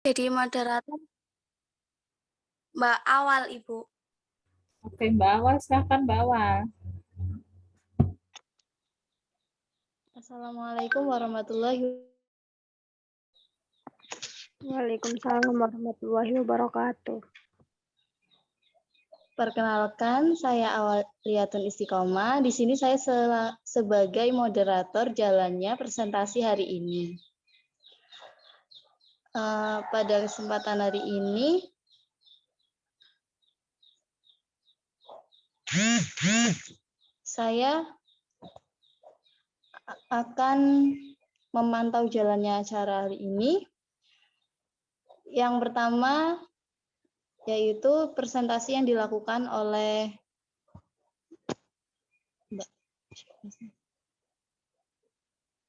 Jadi moderator Mbak Awal, Ibu. Oke, Mbak Awal, silakan Mbak Awal. Assalamualaikum warahmatullahi wabarakatuh. Waalaikumsalam warahmatullahi wabarakatuh. Perkenalkan, saya Awaliyatun Istiqomah. Di sini saya sebagai moderator jalannya presentasi hari ini. Pada kesempatan hari ini, saya akan memantau jalannya acara hari ini. Yang pertama, yaitu presentasi yang dilakukan oleh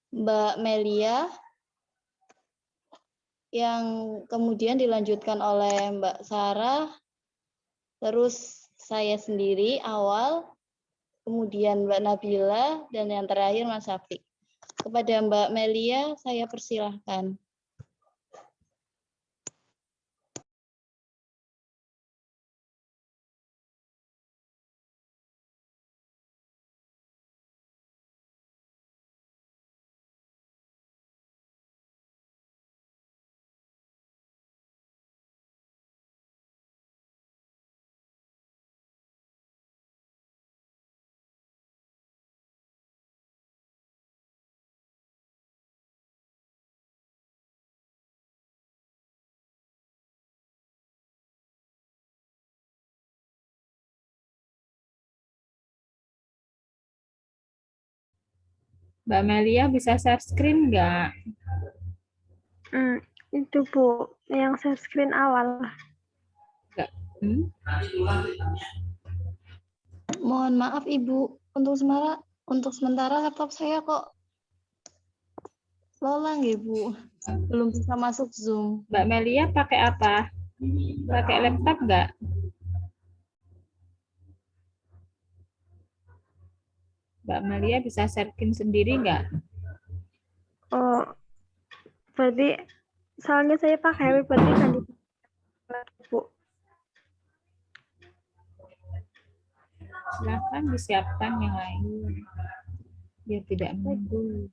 Mbak Melia, yang kemudian dilanjutkan oleh Mbak Sarah, terus saya sendiri awal, kemudian Mbak Nabila, dan yang terakhir Mas Syafiq. Kepada Mbak Melia, saya persilahkan. Mbak Melia bisa share screen nggak? Itu Bu, yang share screen awal. Nggak. Hmm? Mohon maaf Ibu, untuk sementara laptop saya kok lolang ya Bu, belum bisa masuk Zoom. Mbak Melia pakai apa? Pakai laptop nggak? Mbak Melia bisa share screen sendiri nggak? Oh, berarti soalnya saya pakai HP, berarti kan Bu. Silakan disiapkan yang lain biar tidak menunggu.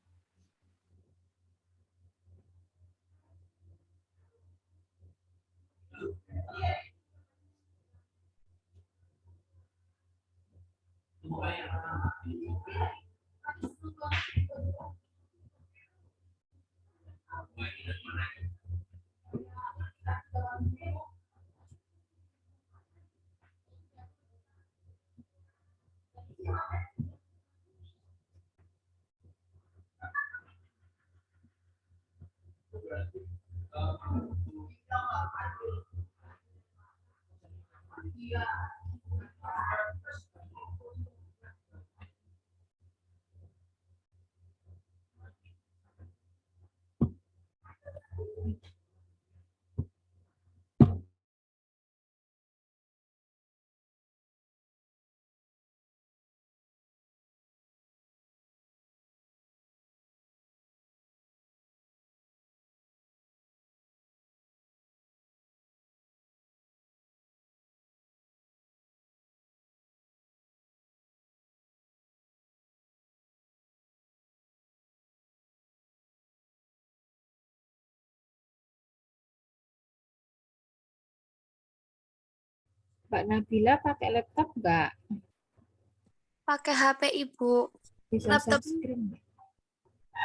Mbak Nabila pakai laptop nggak? Pakai HP Ibu, Bisa share laptop screen nggak?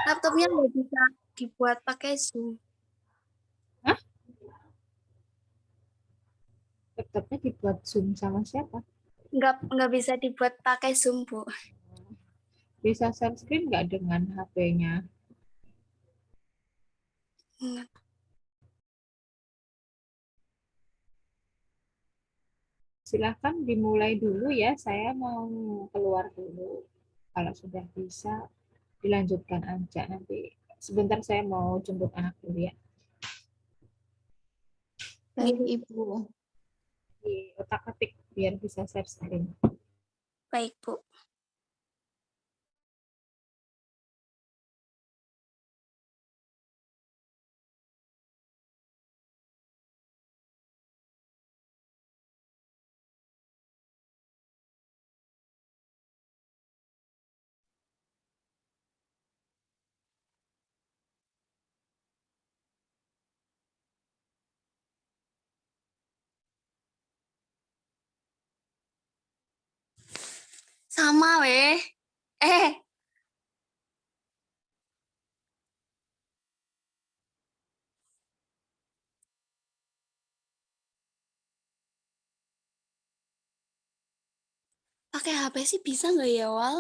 laptopnya nggak bisa dibuat pakai Zoom. Hah? Laptopnya dibuat Zoom sama siapa? Nggak bisa dibuat pakai Zoom Bu. Bisa share screen nggak dengan HP-nya? Silahkan dimulai dulu ya, saya mau keluar dulu. Kalau sudah bisa, dilanjutkan aja nanti. Sebentar saya mau jemput anak dulu ya. Baik Ibu. Di otak-atik biar bisa share screen. Baik Bu. Sama weh. Eh, pakai HP sih bisa nggak ya, Wal?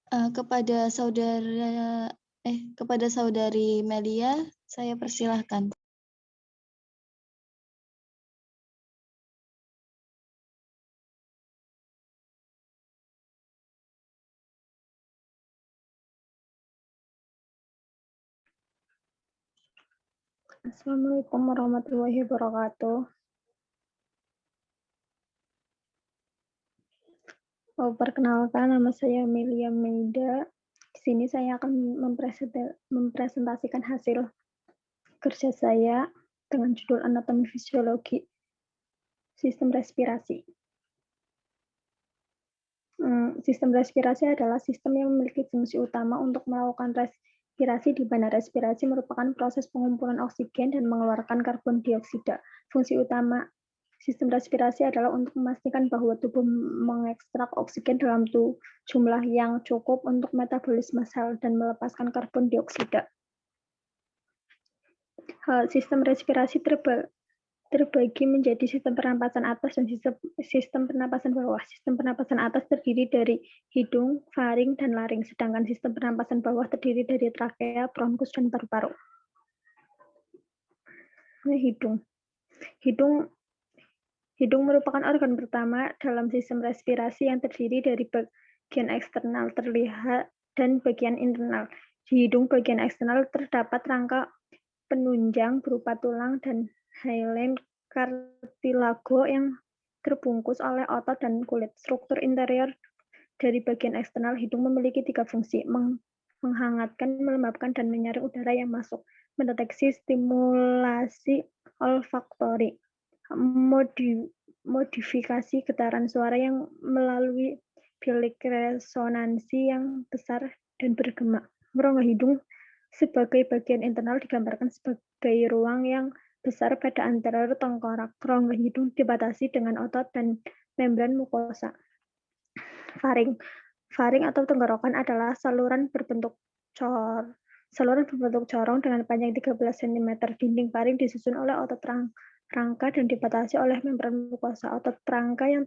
Kepada saudari Melia, saya persilahkan. Assalamualaikum warahmatullahi wabarakatuh. Perkenalkan, nama saya Melia Meida. Di sini saya akan mempresentasikan hasil kerja saya dengan judul Anatomi Fisiologi Sistem Respirasi. Sistem respirasi adalah sistem yang memiliki fungsi utama untuk melakukan respirasi, di mana respirasi merupakan proses pengumpulan oksigen dan mengeluarkan karbon dioksida. Fungsi utama sistem respirasi adalah untuk memastikan bahwa tubuh mengekstrak oksigen dalam jumlah yang cukup untuk metabolisme sel dan melepaskan karbon dioksida. Sistem respirasi terbagi menjadi sistem pernapasan atas dan sistem pernapasan bawah. Sistem pernapasan atas terdiri dari hidung, faring, dan laring, sedangkan sistem pernapasan bawah terdiri dari trakea, bronkus, dan paru-paru. Hidung merupakan organ pertama dalam sistem respirasi yang terdiri dari bagian eksternal terlihat dan bagian internal. Di hidung bagian eksternal terdapat rangka penunjang berupa tulang dan hyaline kartilago yang terbungkus oleh otot dan kulit. Struktur interior dari bagian eksternal hidung memiliki 3 fungsi: menghangatkan, melembabkan, dan menyaring udara yang masuk, mendeteksi stimulasi olfaktori, modifikasi getaran suara yang melalui bilik resonansi yang besar dan bergema. Rongga hidung sebagai bagian internal digambarkan sebagai ruang yang besar pada anterior tengkorak. Rongga hidung dibatasi dengan otot dan membran mukosa. Faring atau tenggorokan adalah saluran berbentuk corong dengan panjang 13 cm. Dinding faring disusun oleh otot rangka dan dibatasi oleh membran mukosa. Otot rangka yang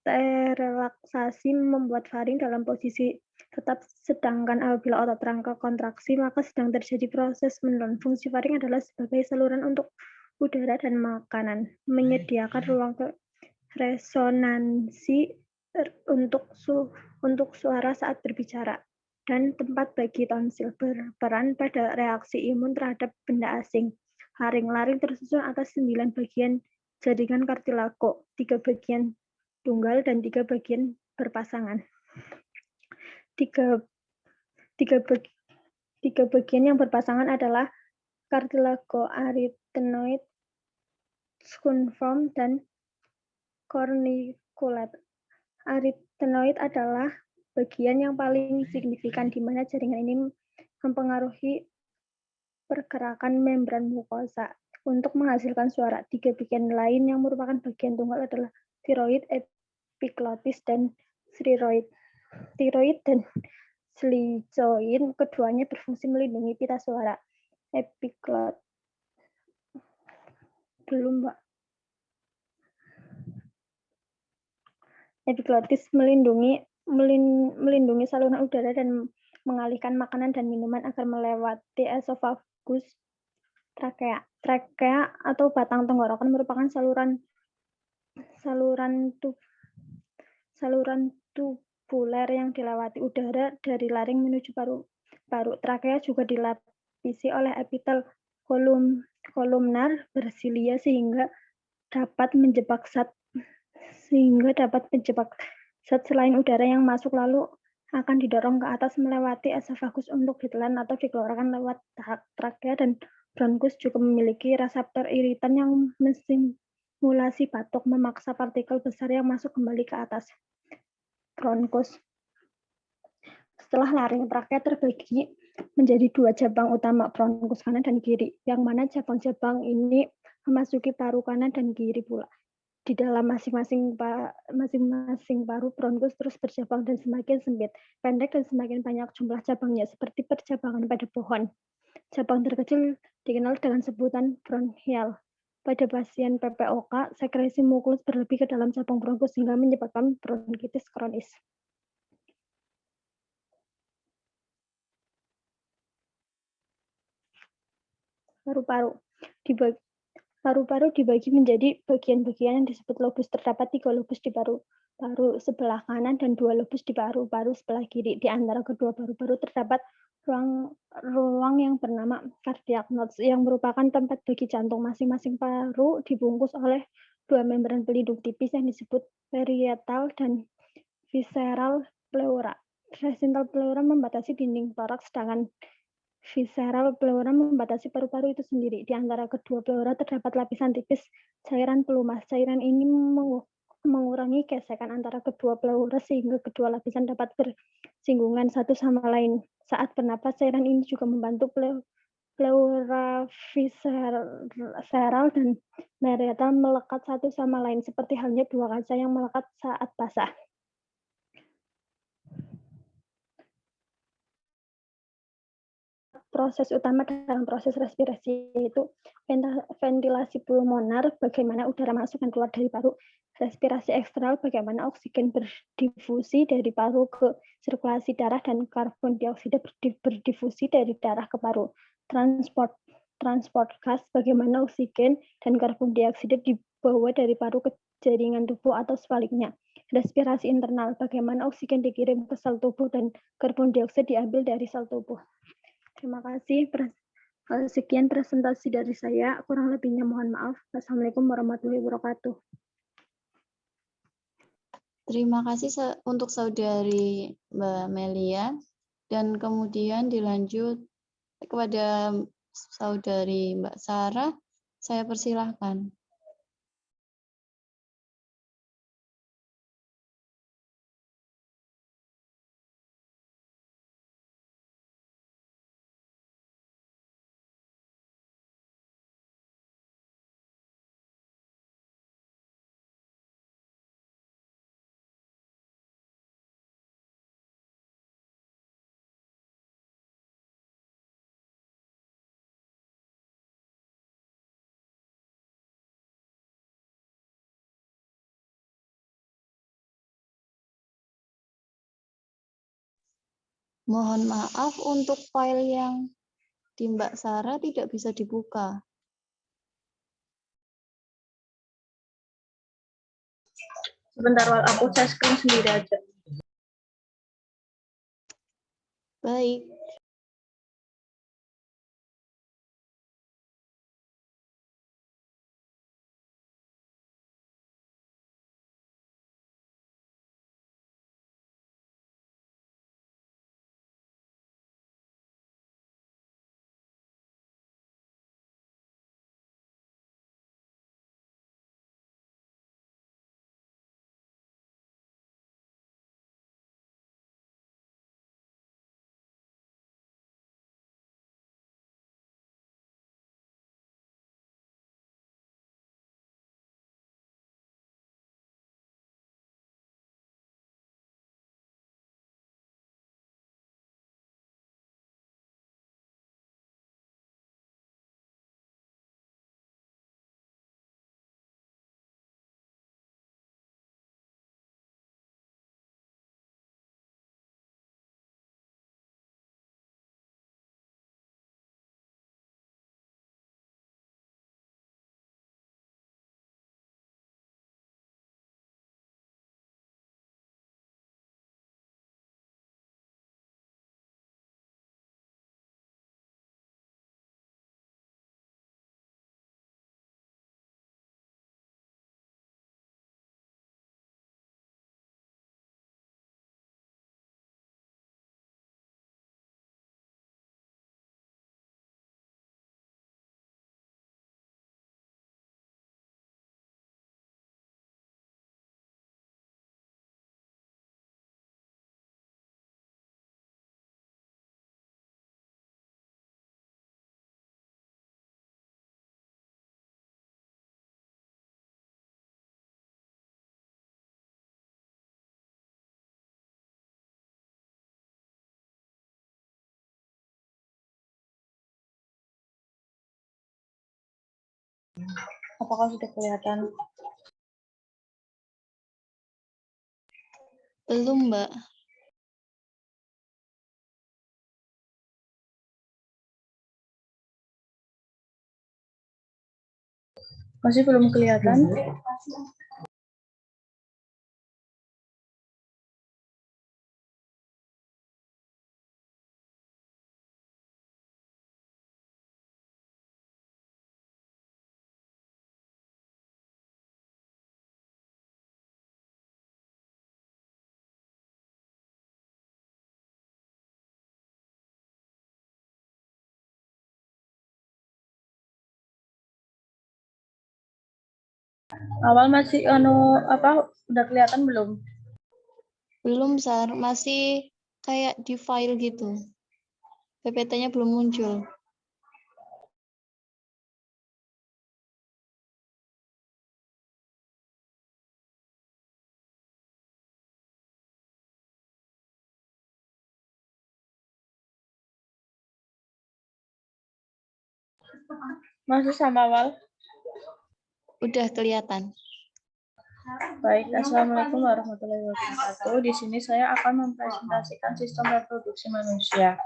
terrelaksasi membuat faring dalam posisi tetap, sedangkan apabila otot rangka kontraksi maka sedang terjadi proses menelan. Fungsi faring adalah sebagai saluran untuk udara dan makanan, menyediakan ruang resonansi untuk suara saat berbicara, dan tempat bagi tonsil, berperan pada reaksi imun terhadap benda asing. Laring tersusun atas 9 bagian jaringan kartilago, 3 bagian tunggal dan 3 bagian berpasangan. Tiga bagian yang berpasangan adalah kartilago arytenoid, cuneiform, dan corniculate. Arytenoid adalah bagian yang paling signifikan, di mana jaringan ini mempengaruhi pergerakan membran mukosa untuk menghasilkan suara. 3 bagian lain yang merupakan bagian tunggal adalah tiroid, epiglotis, dan spheroid. Tiroid dan xiloid keduanya berfungsi melindungi pita suara. Epiglotis melindungi saluran udara dan mengalihkan makanan dan minuman agar melewati esofagus. Trakea atau batang tenggorokan merupakan saluran tubuler yang dilewati udara dari laring menuju paru. Trakea juga dilapisi oleh epitel kolumnar bersilia sehingga dapat menjebak zat selain udara yang masuk lalu akan didorong ke atas melewati esofagus untuk ditelan atau dikeluarkan lewat trakea, dan bronkus juga memiliki reseptor iritan yang mensimulasi batuk, memaksa partikel besar yang masuk kembali ke atas bronkus. Setelah laring, trakea terbagi menjadi 2 cabang utama, bronkus kanan dan kiri, yang mana cabang-cabang ini memasuki paru kanan dan kiri pula. Di dalam masing-masing paru, bronkus terus bercabang dan semakin sempit, pendek, dan semakin banyak jumlah cabangnya, seperti percabangan pada pohon. Cabang terkecil dikenal dengan sebutan bronchial. Pada pasien PPOK, sekresi mukus berlebih ke dalam cabang bronkus sehingga menyebabkan bronkitis kronis. paru-paru. Paru-paru dibagi menjadi bagian-bagian yang disebut lobus. Terdapat 3 lobus di paru-paru sebelah kanan dan 2 lobus di paru-paru sebelah kiri. Di antara kedua paru-paru terdapat ruang yang bernama cardiac nodes yang merupakan tempat bagi jantung. Masing-masing paru dibungkus oleh 2 membran pelindung tipis yang disebut parietal dan visceral pleura. Parietal pleura membatasi dinding toraks, sedangkan visceral pleura membatasi paru-paru itu sendiri. Di antara kedua pleura terdapat lapisan tipis cairan pelumas. Cairan ini mengurangi gesekan antara kedua pleura sehingga kedua lapisan dapat bersinggungan satu sama lain. Saat bernapas, cairan ini juga membantu pleura visceral dan parietal melekat satu sama lain, seperti halnya dua kaca yang melekat saat basah. Proses utama dalam proses respirasi yaitu ventilasi pulmoner, bagaimana udara masuk dan keluar dari paru. Respirasi eksternal, bagaimana oksigen berdifusi dari paru ke sirkulasi darah dan karbon dioksida berdifusi dari darah ke paru. Transport gas, bagaimana oksigen dan karbon dioksida dibawa dari paru ke jaringan tubuh atau sebaliknya. Respirasi internal, bagaimana oksigen dikirim ke sel tubuh dan karbon dioksida diambil dari sel tubuh. Terima kasih. Sekian presentasi dari saya. Kurang lebihnya mohon maaf. Wassalamualaikum warahmatullahi wabarakatuh. Terima kasih untuk saudari Mbak Melia. Dan kemudian dilanjut kepada saudari Mbak Sarah. Saya persilahkan. Mohon maaf untuk file yang di Mbak Sarah tidak bisa dibuka. Sebentar, aku share screen sendiri aja. Baik. Apakah sudah kelihatan? Belum, Mbak. Masih belum kelihatan? Awal masih udah kelihatan belum? Belum, Sar. Masih kayak di file gitu. PPT-nya belum muncul. Masih sama awal? Udah kelihatan. Baik, Assalamualaikum warahmatullahi wabarakatuh. Di sini saya akan mempresentasikan sistem reproduksi manusia.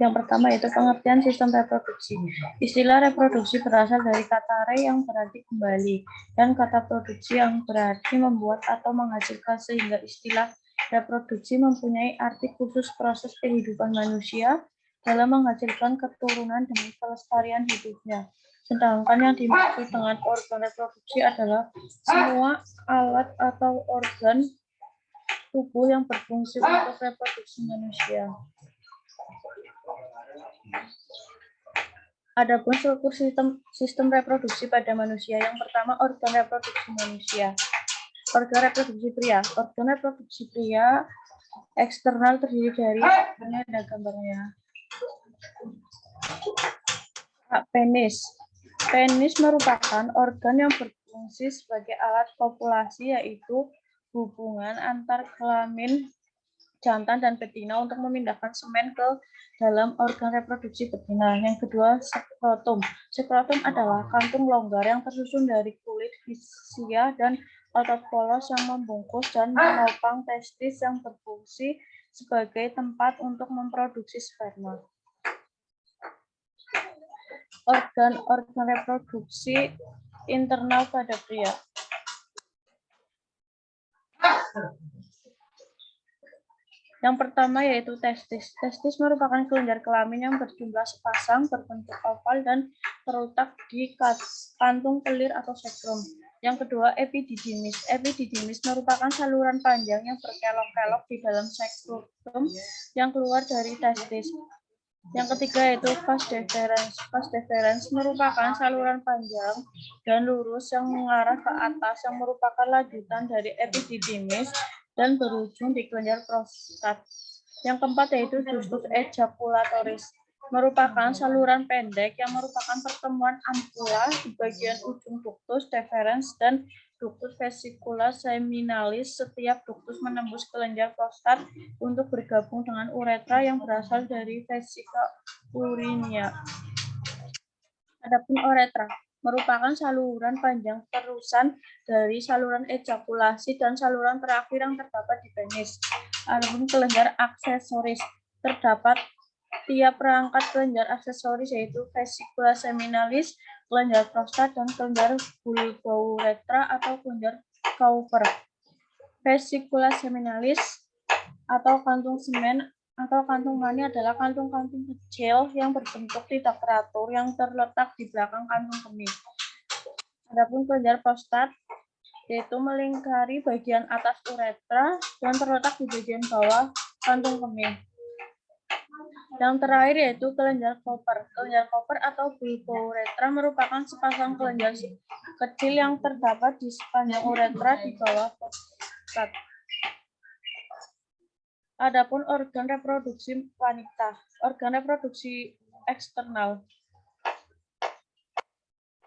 Yang pertama yaitu pengertian sistem reproduksi. Istilah reproduksi berasal dari kata re yang berarti kembali dan kata produksi yang berarti membuat atau menghasilkan, sehingga istilah reproduksi mempunyai arti khusus proses kehidupan manusia dalam menghasilkan keturunan demi kelestarian hidupnya. Sedangkan yang dimaksud dengan organ reproduksi adalah semua alat atau organ tubuh yang berfungsi untuk reproduksi manusia. Adapun struktur sistem reproduksi pada manusia, yang pertama organ reproduksi manusia. Organ reproduksi pria. Organ reproduksi pria eksternal terdiri dari, ini ada gambarnya, penis. Penis merupakan organ yang berfungsi sebagai alat kopulasi, yaitu hubungan antar kelamin jantan dan betina untuk memindahkan semen ke dalam organ reproduksi betina. Yang kedua, skrotum. Skrotum adalah kantung longgar yang tersusun dari kulit, fisia, dan otot polos yang membungkus dan menopang testis yang berfungsi sebagai tempat untuk memproduksi sperma. Organ reproduksi internal pada pria. Yang pertama yaitu testis. Testis merupakan kelenjar kelamin yang berjumlah sepasang, berbentuk oval, dan terletak di kantung kelir atau sekrum. Yang kedua, epididymis. Epididymis merupakan saluran panjang yang berkelok-kelok di dalam sekrum yang keluar dari testis. Yang ketiga yaitu vas deferens. Vas deferens merupakan saluran panjang dan lurus yang mengarah ke atas yang merupakan lanjutan dari epididymis dan berujung di kelenjar prostat. Yang keempat yaitu ductus ejaculatoris, merupakan saluran pendek yang merupakan pertemuan ampula di bagian ujung ductus deferens dan ductus vesicularis seminalis. Setiap ductus menembus kelenjar prostat untuk bergabung dengan uretra yang berasal dari vesika urinia. Adapun uretra merupakan saluran panjang terusan dari saluran ejakulasi dan saluran terakhir yang terdapat di penis. Adapun kelenjar aksesoris, terdapat tiap perangkat kelenjar aksesoris yaitu vesicula seminalis, kelenjar prostat, dan kelenjar bulbouretra atau kelenjar Cowper. Vesicula seminalis atau kantung semen atau kantung mani adalah kantung-kantung kecil yang berbentuk tidak teratur yang terletak di belakang kantung kemih. Adapun kelenjar prostat yaitu melingkari bagian atas uretra dan terletak di bagian bawah kantung kemih. Yang terakhir yaitu kelenjar Cowper. Kelenjar Cowper atau bulbouretra merupakan sepasang kelenjar kecil yang terdapat di sepanjang uretra di bawah prostat. Adapun organ reproduksi wanita. Organ reproduksi eksternal.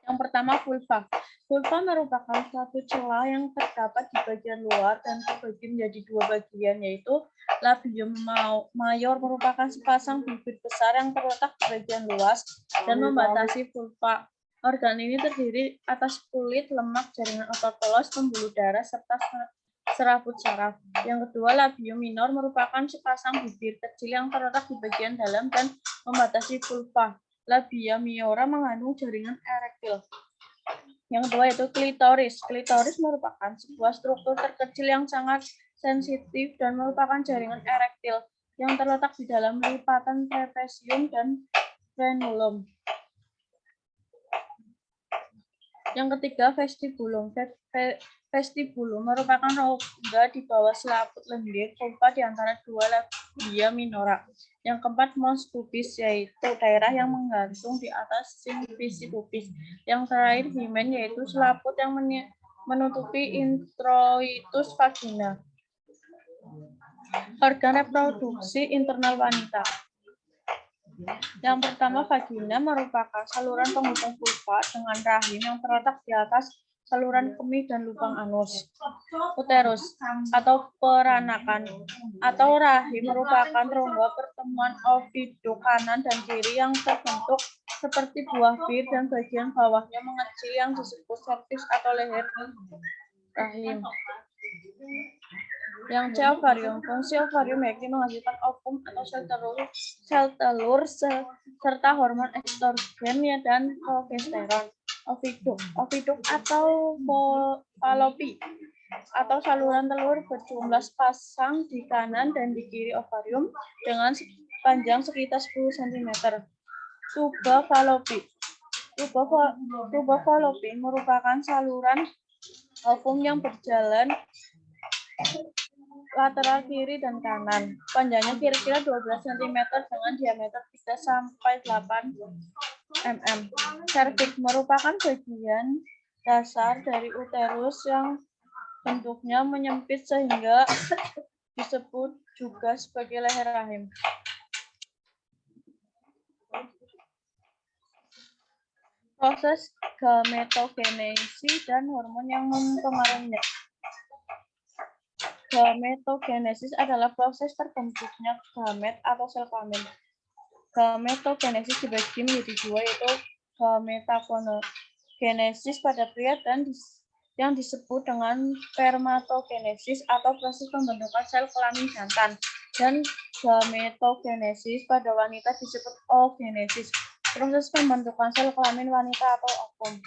Yang pertama, vulva. Vulva merupakan suatu celah yang terdapat di bagian luar dan terbagi menjadi dua bagian, yaitu labium mayor merupakan sepasang bibir besar yang terletak di bagian luas dan membatasi vulva. Organ ini terdiri atas kulit, lemak, jaringan otot polos, pembuluh darah, serta serabut saraf. Yang kedua, labium minor merupakan sepasang bibir kecil yang terletak di bagian dalam dan membatasi vulva. Labia minora mengandung jaringan erektil. Yang kedua yaitu klitoris. Klitoris merupakan sebuah struktur terkecil yang sangat sensitif dan merupakan jaringan erektil yang terletak di dalam lipatan trapesium dan frenulum. Yang ketiga, vestibulum. Vestibulum merupakan rongga di bawah selaput lendir vulva di antara dua labia minora. Yang keempat, mons pubis, yaitu daerah yang menggantung di atas simfisi pubis. Yang terakhir, himen, yaitu selaput yang menutupi introitus vagina. Organ reproduksi internal wanita. Yang pertama, vagina merupakan saluran penghubung vulva dengan rahim yang terletak di atas saluran kemih dan lubang anus. Uterus atau peranakan atau rahim merupakan rongga pertemuan oviduk kanan dan kiri yang terbentuk seperti buah bir dan bagian bawahnya mengecil yang disebut cervix atau leher rahim. Yang C, ovarium. Fungsi ovarium yakni menghasilkan ovum atau sel telur serta hormon estrogen dan progesteron. Oviduk atau falopi atau saluran telur berjumlah sepasang di kanan dan di kiri ovarium dengan panjang sekitar 10 cm. Tuba falopi. Tuba falopi merupakan saluran ovum yang berjalan lateral kiri dan kanan. Panjangnya kira-kira 12 cm dengan diameter 3 sampai 8 mm. Serviks merupakan bagian dasar dari uterus yang bentuknya menyempit sehingga disebut juga sebagai leher rahim. Proses gametogenesis dan hormon yang mempengaruhinya. Gametogenesis adalah proses terbentuknya gamet atau sel kelamin. Gametogenesis dibagi menjadi dua, yaitu gametogenesis pada pria dan yang disebut dengan spermatogenesis atau proses pembentukan sel kelamin jantan, dan gametogenesis pada wanita disebut oogenesis, proses pembentukan sel kelamin wanita atau ovum.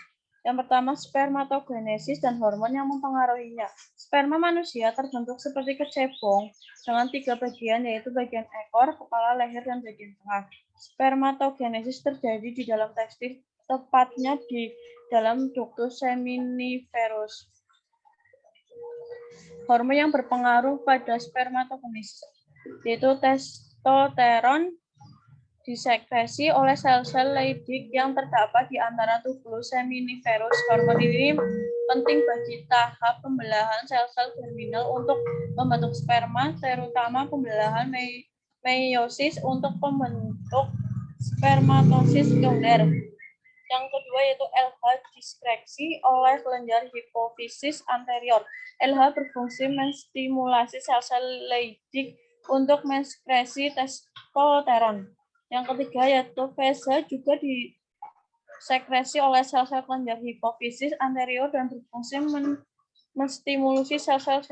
Yang pertama, spermatogenesis dan hormon yang mempengaruhinya. Sperma manusia terbentuk seperti kecebong dengan 3 bagian, yaitu bagian ekor, kepala, leher, dan bagian tengah. Spermatogenesis terjadi di dalam testis, tepatnya di dalam ductus seminiferus. Hormon yang berpengaruh pada spermatogenesis yaitu testosteron disekresi oleh sel-sel Leydig yang terdapat di antara tubulus seminiferus. Hormon ini penting bagi tahap pembelahan sel-sel germinal untuk membentuk sperma, terutama pembelahan meiosis untuk membentuk spermatosis sekunder. Yang kedua yaitu LH disekresi oleh kelenjar hipofisis anterior. LH berfungsi menstimulasi sel-sel Leydig untuk mensekresi testosteron. Yang ketiga yaitu VH juga disekresi oleh sel-sel kelenjar hipofisis anterior dan berfungsi menstimulasi sel-sel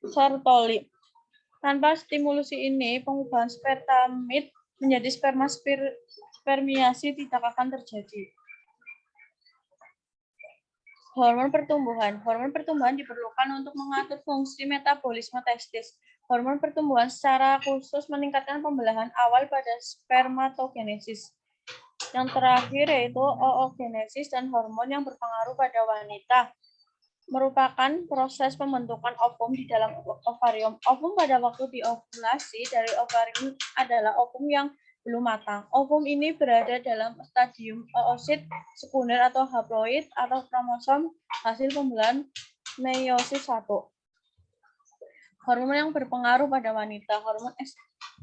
Sertoli. Tanpa stimulusi ini, pengubahan spermid menjadi spermiasi tidak akan terjadi. Hormon pertumbuhan. Hormon pertumbuhan diperlukan untuk mengatur fungsi metabolisme testis. Hormon pertumbuhan secara khusus meningkatkan pembelahan awal pada spermatogenesis. Yang terakhir yaitu oogenesis dan hormon yang berpengaruh pada wanita. Merupakan proses pembentukan ovum di dalam ovarium. Ovum pada waktu diovulasi dari ovarium adalah ovum yang belum matang. Ovum ini berada dalam stadium oosit sekunder atau haploid atau kromosom hasil pembelahan meiosis 1. Hormon yang berpengaruh pada wanita. Hormon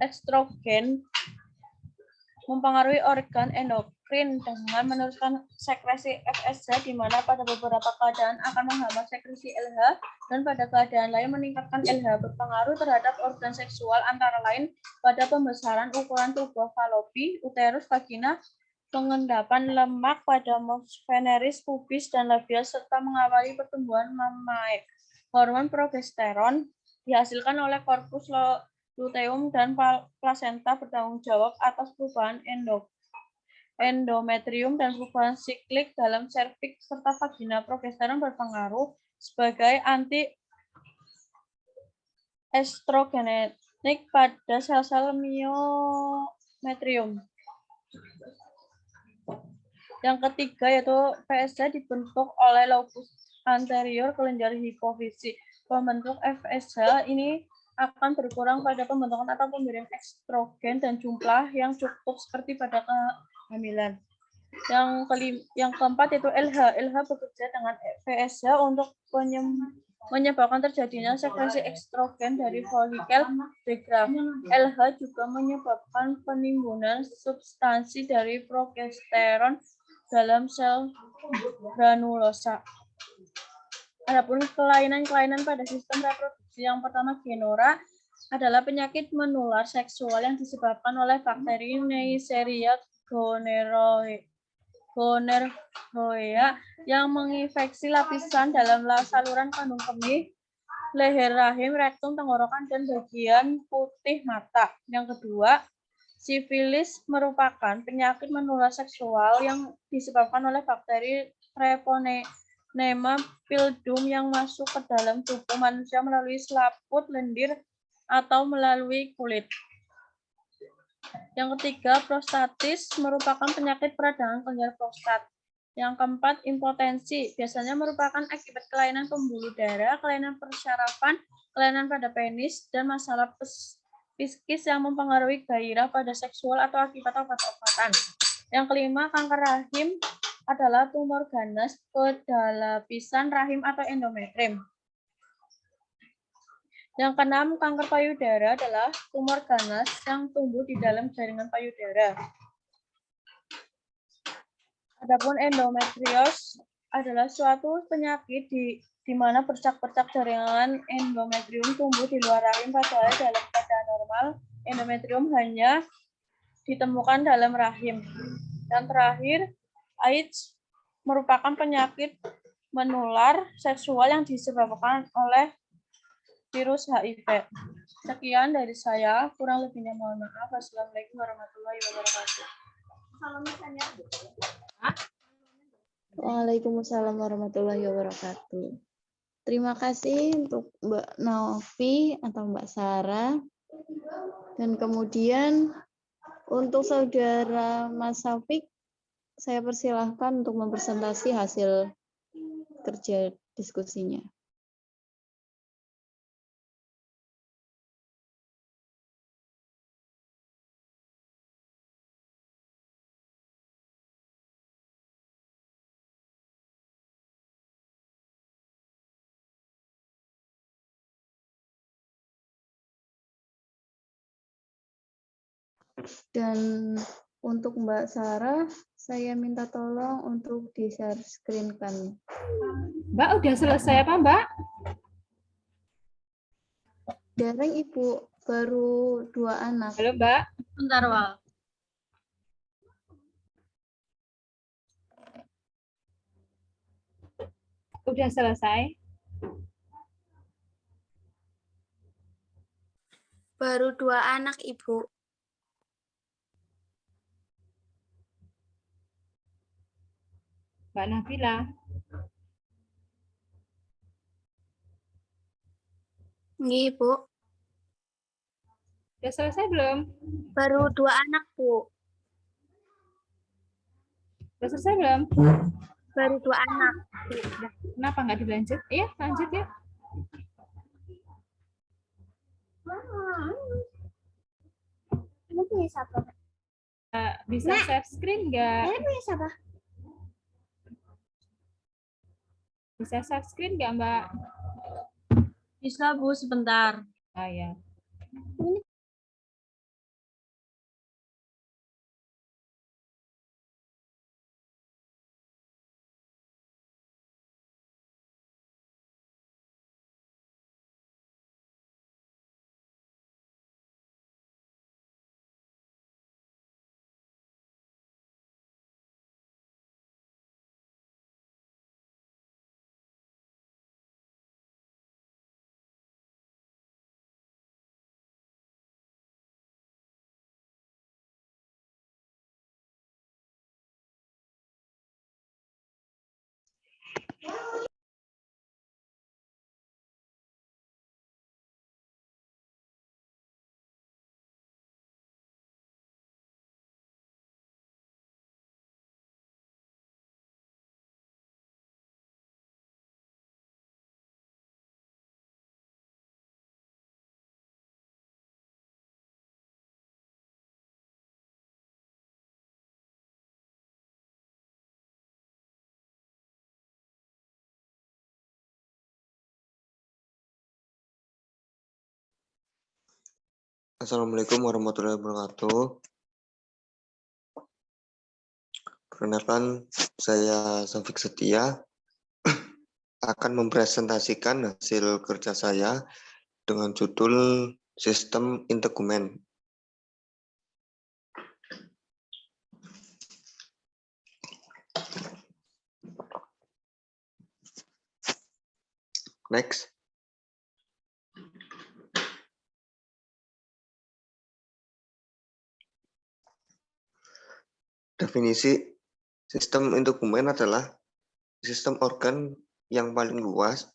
estrogen mempengaruhi organ endokrin dengan meneruskan sekresi FSH, di mana pada beberapa keadaan akan menghambat sekresi LH dan pada keadaan lain meningkatkan LH. Berpengaruh terhadap organ seksual antara lain pada pembesaran ukuran tuba falopi, uterus, vagina, pengendapan lemak pada mos veneris, pubis, dan labial, serta mengawali pertumbuhan mamae. Hormon progesteron dihasilkan oleh korpus luteum dan plasenta, bertanggung jawab atas perubahan endometrium dan perubahan siklik dalam serviks serta vagina. Progesteron berpengaruh sebagai anti-estrogenik pada sel-sel myometrium. Yang ketiga yaitu FSH dibentuk oleh lobus anterior kelenjar hipofisis. Pembentuk FSH ini akan berkurang pada pembentukan atau pemberian estrogen dan jumlah yang cukup seperti pada kehamilan. Yang keempat yaitu LH. LH bekerja dengan FSH untuk menyebabkan terjadinya sekresi estrogen dari folikel Degraf. LH juga menyebabkan penimbunan substansi dari progesteron dalam sel granulosa. Adapun kelainan-kelainan pada sistem reproduksi, yang pertama genora adalah penyakit menular seksual yang disebabkan oleh bakteri Neisseria gonorrhoea yang menginfeksi lapisan dalam saluran kandung kemih, leher rahim, rektum, tenggorokan, dan bagian putih mata. Yang kedua, sifilis merupakan penyakit menular seksual yang disebabkan oleh bakteri Treponema pildum yang masuk ke dalam tubuh manusia melalui selaput lendir atau melalui kulit. Yang ketiga, prostatis merupakan penyakit peradangan kelenjar prostat. Yang keempat, impotensi biasanya merupakan akibat kelainan pembuluh darah, kelainan persyarafan, kelainan pada penis, dan masalah psikis yang mempengaruhi gairah pada seksual atau akibat obat-obatan. Yang kelima, kanker rahim adalah tumor ganas pada lapisan rahim atau endometrium. Yang keenam, kanker payudara adalah tumor ganas yang tumbuh di dalam jaringan payudara. Adapun endometrios adalah suatu penyakit di mana bercak-bercak jaringan endometrium tumbuh di luar rahim, padahal dalam keadaan normal endometrium hanya ditemukan dalam rahim. Dan terakhir, AIDS merupakan penyakit menular seksual yang disebabkan oleh virus HIV. Sekian dari saya, kurang lebihnya mohon maaf. Wassalamualaikum warahmatullahi wabarakatuh. Waalaikumsalam warahmatullahi wabarakatuh. Terima kasih untuk Mbak Novi atau Mbak Sarah. Dan kemudian untuk saudara Mas Taufik, saya persilahkan untuk mempresentasi hasil kerja diskusinya. Dan untuk Mbak Sarah, saya minta tolong untuk di-share screen-kan. Mbak, udah selesai apa, Mbak? Daring Ibu, baru 2 anak. Halo, Mbak. Bentar, Wal. Udah selesai? Baru 2 anak, Ibu. Mbak Nabila. Nggih, Bu. Udah selesai belum? Baru 2 anak, Bu. Udah selesai belum? Baru 2 anak. Udah. Kenapa nggak dilanjut? Iya, lanjut ya. Ini punya siapa? Bisa share screen nggak? Ini punya siapa? Bisa share screen nggak, Mbak? Bisa, Bu, sebentar. Oh ya. Assalamualaikum warahmatullahi wabarakatuh. Perkenalkan, saya Safik Setia akan mempresentasikan hasil kerja saya dengan judul Sistem Integumen. Next. Definisi sistem integumen adalah sistem organ yang paling luas.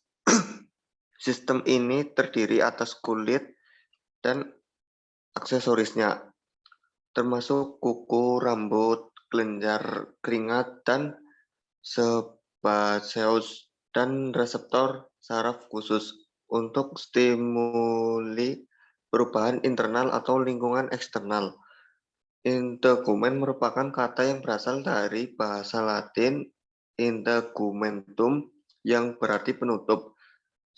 Sistem ini terdiri atas kulit dan aksesorisnya, termasuk kuku, rambut, kelenjar keringat, dan sebaseus dan reseptor saraf khusus untuk stimuli perubahan internal atau lingkungan eksternal. Integumen merupakan kata yang berasal dari bahasa Latin integumentum yang berarti penutup.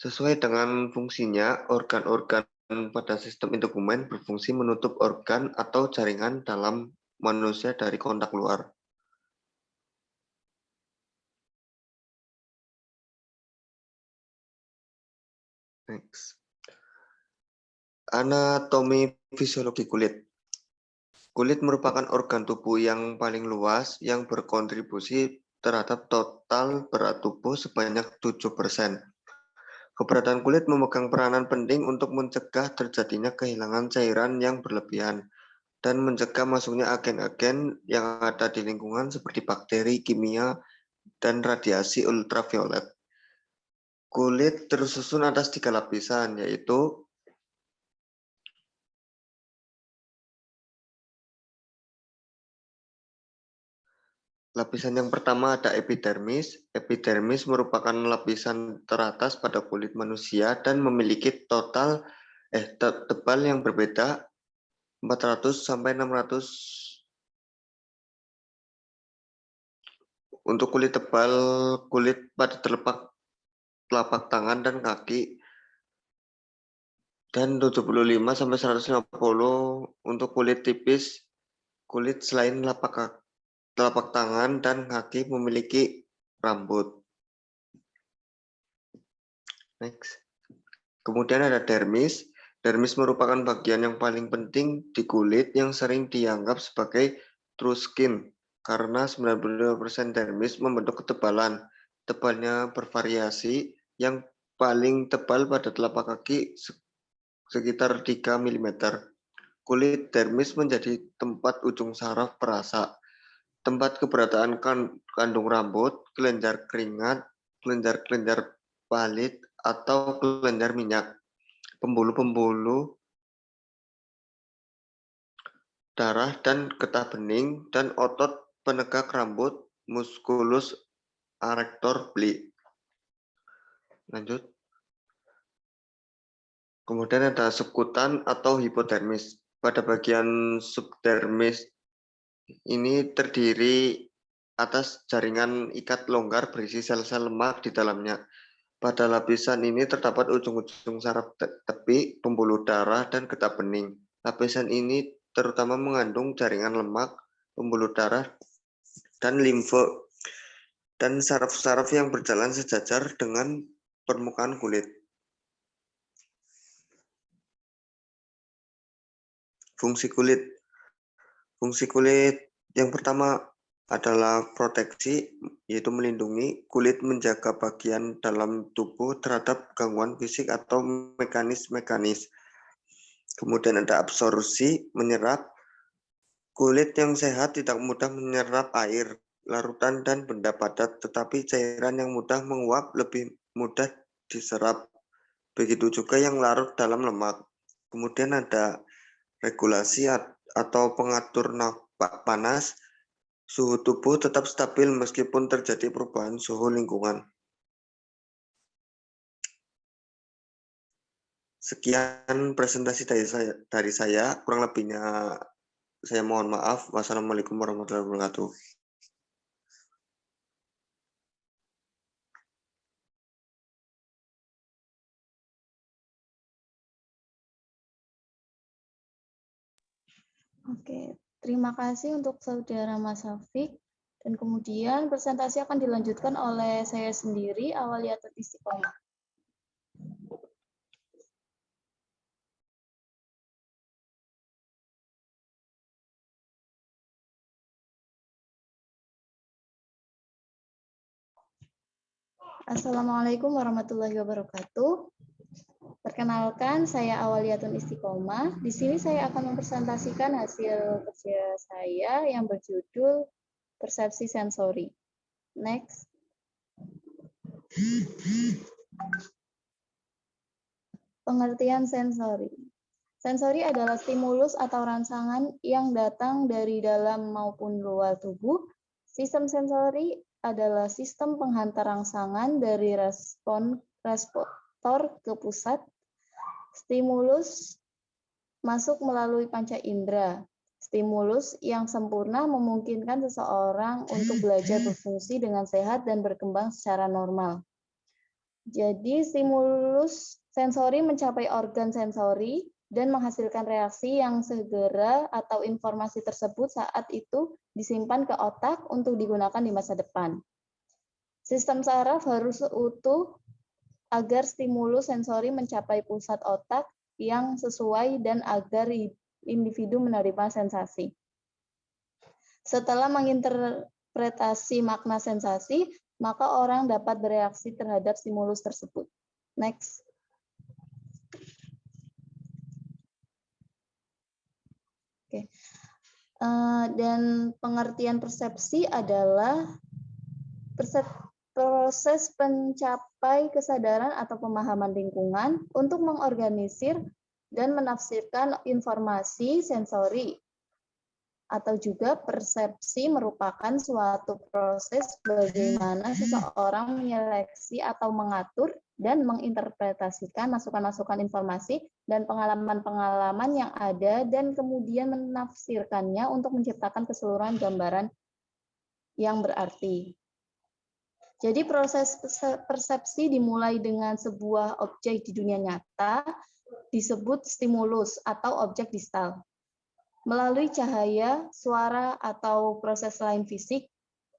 Sesuai dengan fungsinya, organ-organ pada sistem integumen berfungsi menutup organ atau jaringan dalam manusia dari kontak luar. Next. Anatomi fisiologi kulit. Kulit merupakan organ tubuh yang paling luas yang berkontribusi terhadap total berat tubuh sebanyak 7%. Keberadaan kulit memegang peranan penting untuk mencegah terjadinya kehilangan cairan yang berlebihan dan mencegah masuknya agen-agen yang ada di lingkungan seperti bakteri, kimia, dan radiasi ultraviolet. Kulit tersusun atas 3 lapisan, yaitu lapisan yang pertama ada epidermis. Epidermis merupakan lapisan teratas pada kulit manusia dan memiliki tebal yang berbeda 400 sampai 600. Untuk kulit tebal, kulit pada telapak tangan dan kaki, dan 75 sampai 150 untuk kulit tipis. Kulit selain telapak tangan dan kaki memiliki rambut. Next. Kemudian ada dermis. Dermis merupakan bagian yang paling penting di kulit yang sering dianggap sebagai true skin karena 95% dermis membentuk ketebalan. Tebalnya bervariasi, yang paling tebal pada telapak kaki sekitar 3 mm. Kulit dermis menjadi tempat ujung saraf perasa, tempat keberadaan kandung rambut, kelenjar keringat, kelenjar-kelenjar palit, atau kelenjar minyak, pembuluh-pembuluh darah dan getah bening, dan otot penegak rambut, musculus arrector bli. Lanjut. Kemudian ada sekutan atau hipodermis. Pada bagian subdermis ini terdiri atas jaringan ikat longgar berisi sel-sel lemak di dalamnya. Pada lapisan ini terdapat ujung-ujung saraf tepi, pembuluh darah, dan getah bening. Lapisan ini terutama mengandung jaringan lemak, pembuluh darah, dan limfe, dan saraf-saraf yang berjalan sejajar dengan permukaan kulit. Fungsi kulit. Fungsi kulit yang pertama adalah proteksi, yaitu melindungi. Kulit menjaga bagian dalam tubuh terhadap gangguan fisik atau mekanis. Kemudian ada absorpsi, menyerap. Kulit yang sehat tidak mudah menyerap air, larutan dan benda padat, tetapi cairan yang mudah menguap lebih mudah diserap. Begitu juga yang larut dalam lemak. Kemudian ada regulasi atau pengatur panas. Suhu tubuh tetap stabil meskipun terjadi perubahan suhu lingkungan. Sekian presentasi dari saya. Kurang lebihnya saya mohon maaf. Wassalamualaikum warahmatullahi wabarakatuh. Oke, terima kasih untuk saudara Mas Hafik. Dan kemudian presentasi akan dilanjutkan oleh saya sendiri, Awaliyatul Istiqomah. Assalamualaikum warahmatullahi wabarakatuh. Perkenalkan, saya Awaliyatul Istiqomah. Di sini saya akan mempresentasikan hasil kerja saya yang berjudul Persepsi Sensori. Next. Pengertian sensori. Sensori adalah stimulus atau rangsangan yang datang dari dalam maupun luar tubuh. Sistem sensori adalah sistem penghantar rangsangan dari reseptor ke pusat. Stimulus masuk melalui panca indera. Stimulus yang sempurna memungkinkan seseorang untuk belajar berfungsi dengan sehat dan berkembang secara normal. Jadi stimulus sensori mencapai organ sensori dan menghasilkan reaksi yang segera atau informasi tersebut saat itu disimpan ke otak untuk digunakan di masa depan. Sistem saraf harus utuh agar stimulus sensori mencapai pusat otak yang sesuai dan agar individu menerima sensasi. Setelah menginterpretasi makna sensasi, maka orang dapat bereaksi terhadap stimulus tersebut. Next. Oke. Dan pengertian persepsi adalah proses pencapai kesadaran atau pemahaman lingkungan untuk mengorganisir dan menafsirkan informasi sensori. Atau juga persepsi merupakan suatu proses bagaimana seseorang menyeleksi atau mengatur dan menginterpretasikan masukan-masukan informasi dan pengalaman-pengalaman yang ada dan kemudian menafsirkannya untuk menciptakan keseluruhan gambaran yang berarti. Jadi proses persepsi dimulai dengan sebuah objek di dunia nyata disebut stimulus atau objek distal. Melalui cahaya, suara, atau proses lain fisik,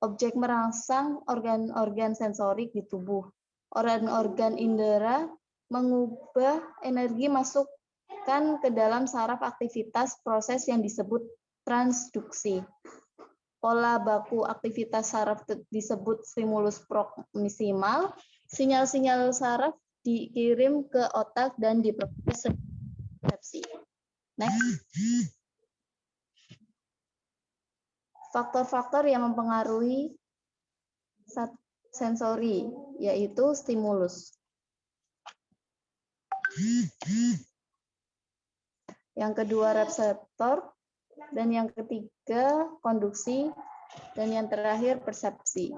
objek merangsang organ-organ sensorik di tubuh. Organ-organ indera mengubah energi masukkan ke dalam saraf aktivitas proses yang disebut transduksi. Pola baku aktivitas saraf disebut stimulus proksimal. Sinyal-sinyal saraf dikirim ke otak dan diproses persepsi. Next. Faktor-faktor yang mempengaruhi sensori, yaitu stimulus. Yang kedua reseptor, dan yang ketiga konduksi, dan yang terakhir persepsi.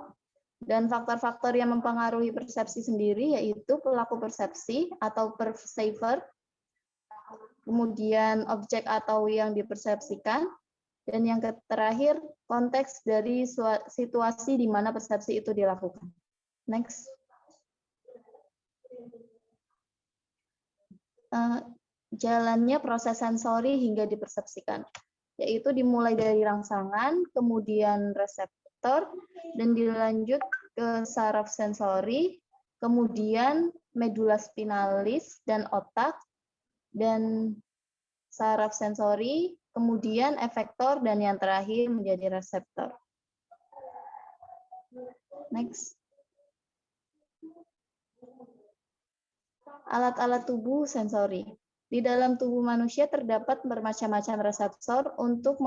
Dan faktor-faktor yang mempengaruhi persepsi sendiri yaitu pelaku persepsi atau perceiver, kemudian objek atau yang dipersepsikan, dan yang terakhir, konteks dari situasi di mana persepsi itu dilakukan. Next. Jalannya proses sensori hingga dipersepsikan, yaitu dimulai dari rangsangan, kemudian reseptor, dan dilanjut ke saraf sensori, kemudian medula spinalis dan otak, dan saraf sensori, kemudian efektor, dan yang terakhir menjadi reseptor. Next. Alat-alat tubuh sensori. Di dalam tubuh manusia terdapat bermacam-macam reseptor untuk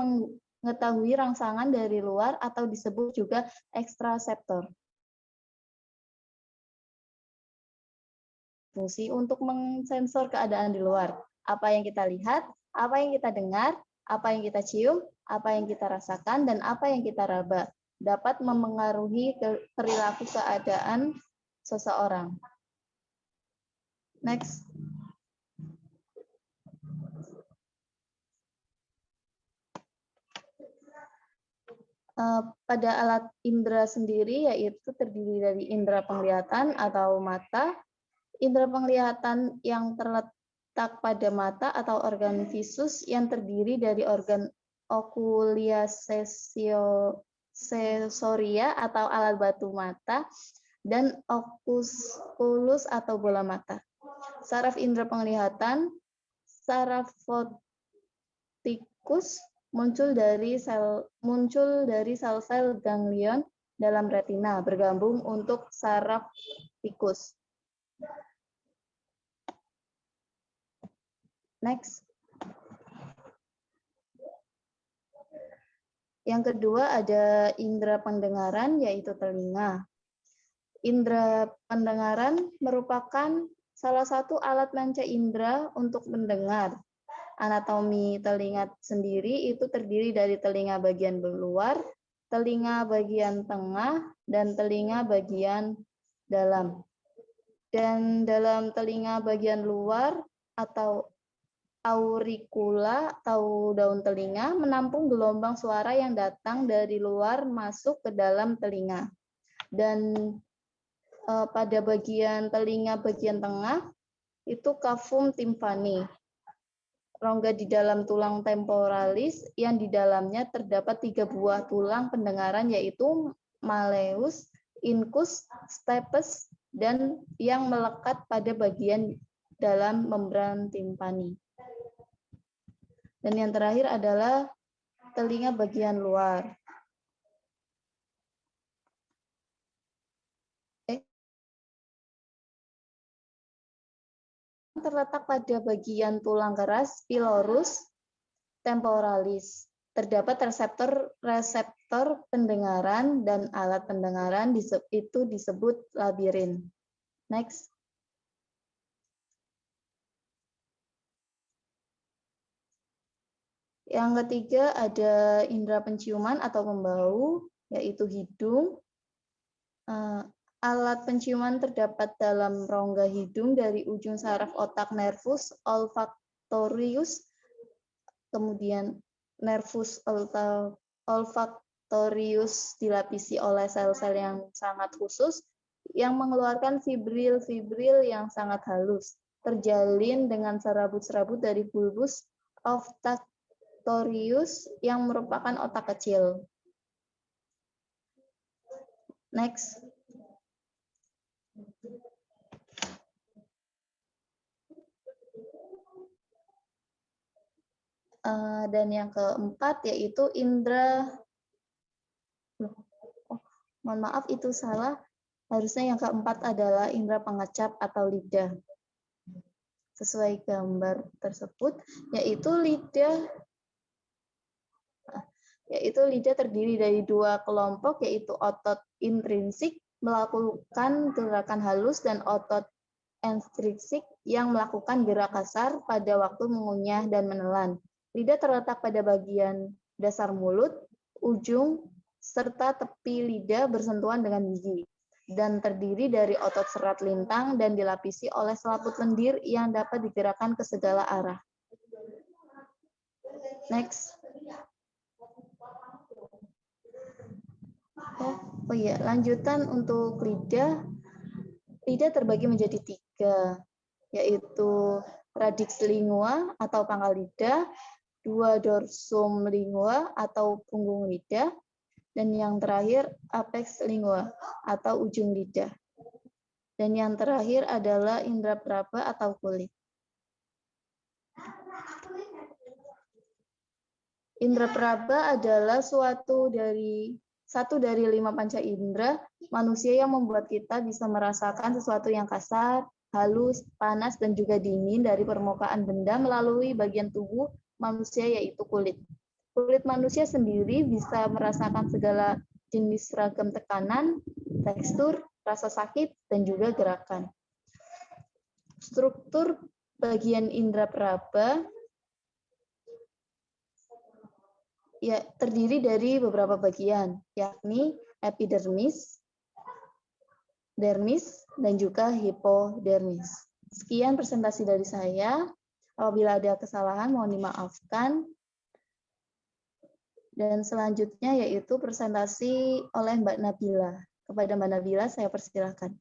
mengetahui rangsangan dari luar atau disebut juga ekstraseptor. Fungsi untuk mensensor keadaan di luar. Apa yang kita lihat, apa yang kita dengar, apa yang kita cium, apa yang kita rasakan, dan apa yang kita raba dapat memengaruhi perilaku keadaan seseorang. Next. Pada alat indera sendiri, yaitu terdiri dari indera penglihatan atau mata, indera penglihatan yang terletak pada mata atau organ visus yang terdiri dari organ okulia sensoria atau alat batu mata, dan okulus atau bola mata. Saraf indera penglihatan, saraf fotikus, muncul dari sel-sel ganglion dalam retina bergabung untuk saraf tikus. Next. Yang kedua ada indera pendengaran, yaitu telinga. Indera pendengaran merupakan salah satu alat manca indera untuk mendengar. Anatomi telinga sendiri itu terdiri dari telinga bagian luar, telinga bagian tengah, dan telinga bagian dalam. Dan dalam telinga bagian luar atau auricula atau daun telinga menampung gelombang suara yang datang dari luar masuk ke dalam telinga. Dan pada bagian telinga bagian tengah itu cavum tympani, rongga di dalam tulang temporalis yang di dalamnya terdapat 3 buah tulang pendengaran, yaitu malleus, incus, stapes, dan yang melekat pada bagian dalam membran timpani. Dan yang terakhir adalah telinga bagian luar. Terletak pada bagian tulang keras pilorus temporalis. Terdapat reseptor pendengaran dan alat pendengaran itu disebut labirin. Next. Yang ketiga ada indera penciuman atau pembau, yaitu hidung. Alat penciuman terdapat dalam rongga hidung dari ujung saraf otak nervus olfactorius, kemudian nervus olfactorius dilapisi oleh sel-sel yang sangat khusus yang mengeluarkan fibril-fibril yang sangat halus, terjalin dengan serabut-serabut dari bulbus olfactorius yang merupakan otak kecil. Next. Dan yang keempat yaitu indera, mohon maaf itu salah, harusnya yang keempat adalah indera pengecap atau lidah. Sesuai gambar tersebut, yaitu lidah terdiri dari 2 kelompok, yaitu otot intrinsik melakukan gerakan halus dan otot ekstrinsik yang melakukan gerak kasar pada waktu mengunyah dan menelan. Lidah terletak pada bagian dasar mulut, ujung, serta tepi lidah bersentuhan dengan gigi, dan terdiri dari otot serat lintang dan dilapisi oleh selaput lendir yang dapat digerakkan ke segala arah. Next. Oh iya, lanjutan untuk lidah. Lidah terbagi menjadi 3, yaitu radix lingua atau pangkal lidah, 2 dorsum lingua atau punggung lidah, dan yang terakhir apex lingua atau ujung lidah. Dan yang terakhir adalah indera peraba atau kulit. Indera peraba adalah satu dari 5 panca indera manusia yang membuat kita bisa merasakan sesuatu yang kasar, halus, panas, dan juga dingin dari permukaan benda melalui bagian tubuh manusia, yaitu kulit. Kulit manusia sendiri bisa merasakan segala jenis ragam tekanan, tekstur, rasa sakit, dan juga gerakan. Struktur bagian indera peraba ya terdiri dari beberapa bagian, yakni epidermis, dermis, dan juga hipodermis. Sekian presentasi dari saya. Apabila ada kesalahan, mohon dimaafkan. Dan selanjutnya yaitu presentasi oleh Mbak Nabila. Kepada Mbak Nabila, saya persilahkan.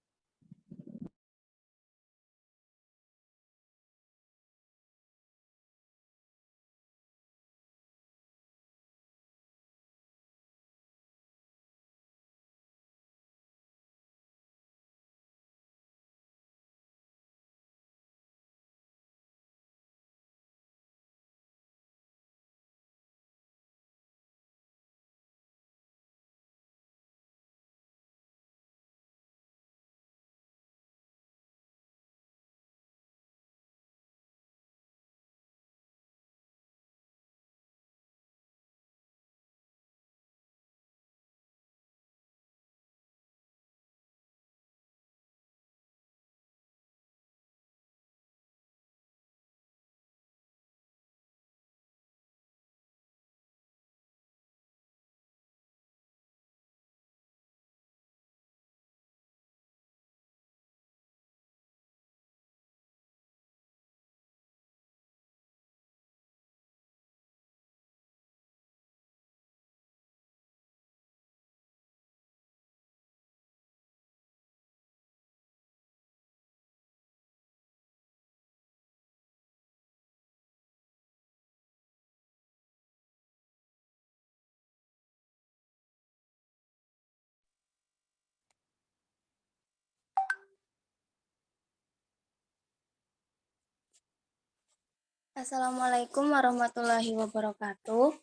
Assalamualaikum warahmatullahi wabarakatuh.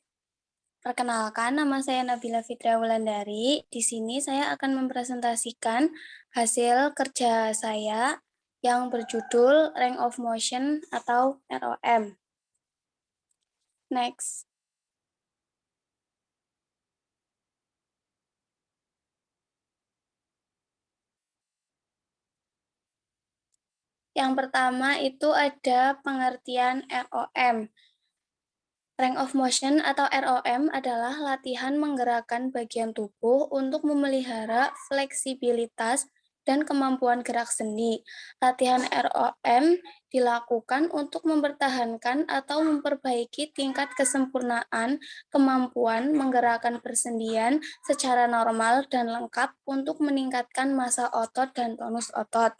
Perkenalkan, nama saya Nabila Fitria Wulandari. Di sini saya akan mempresentasikan hasil kerja saya yang berjudul Range of Motion atau ROM. Next. Yang pertama itu ada pengertian ROM. Range of motion atau ROM adalah latihan menggerakkan bagian tubuh untuk memelihara fleksibilitas dan kemampuan gerak sendi. Latihan ROM dilakukan untuk mempertahankan atau memperbaiki tingkat kesempurnaan kemampuan menggerakkan persendian secara normal dan lengkap untuk meningkatkan massa otot dan tonus otot.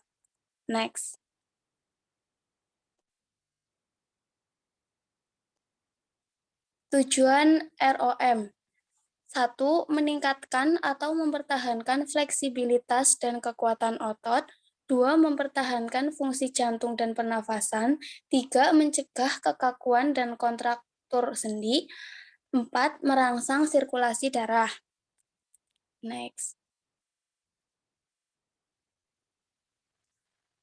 Next. Tujuan ROM. 1. Meningkatkan atau mempertahankan fleksibilitas dan kekuatan otot. 2. Mempertahankan fungsi jantung dan pernafasan. 3. Mencegah kekakuan dan kontraktur sendi. 4. Merangsang sirkulasi darah. Next.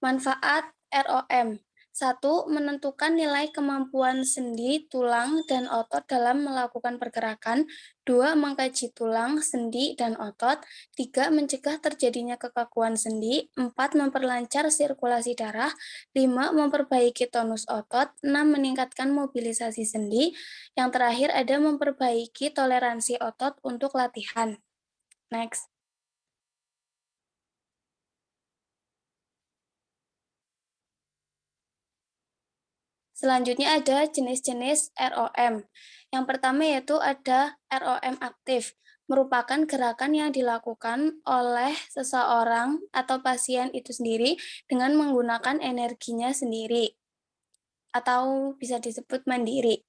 Manfaat ROM. 1. Menentukan nilai kemampuan sendi, tulang, dan otot dalam melakukan pergerakan. 2. Mengkaji tulang, sendi, dan otot. 3. Mencegah terjadinya kekakuan sendi. 4. Memperlancar sirkulasi darah. 5. Memperbaiki tonus otot. 6. Meningkatkan mobilisasi sendi. Yang terakhir ada memperbaiki toleransi otot untuk latihan. Next. Selanjutnya ada jenis-jenis ROM. Yang pertama yaitu ada ROM aktif, merupakan gerakan yang dilakukan oleh seseorang atau pasien itu sendiri dengan menggunakan energinya sendiri, atau bisa disebut mandiri.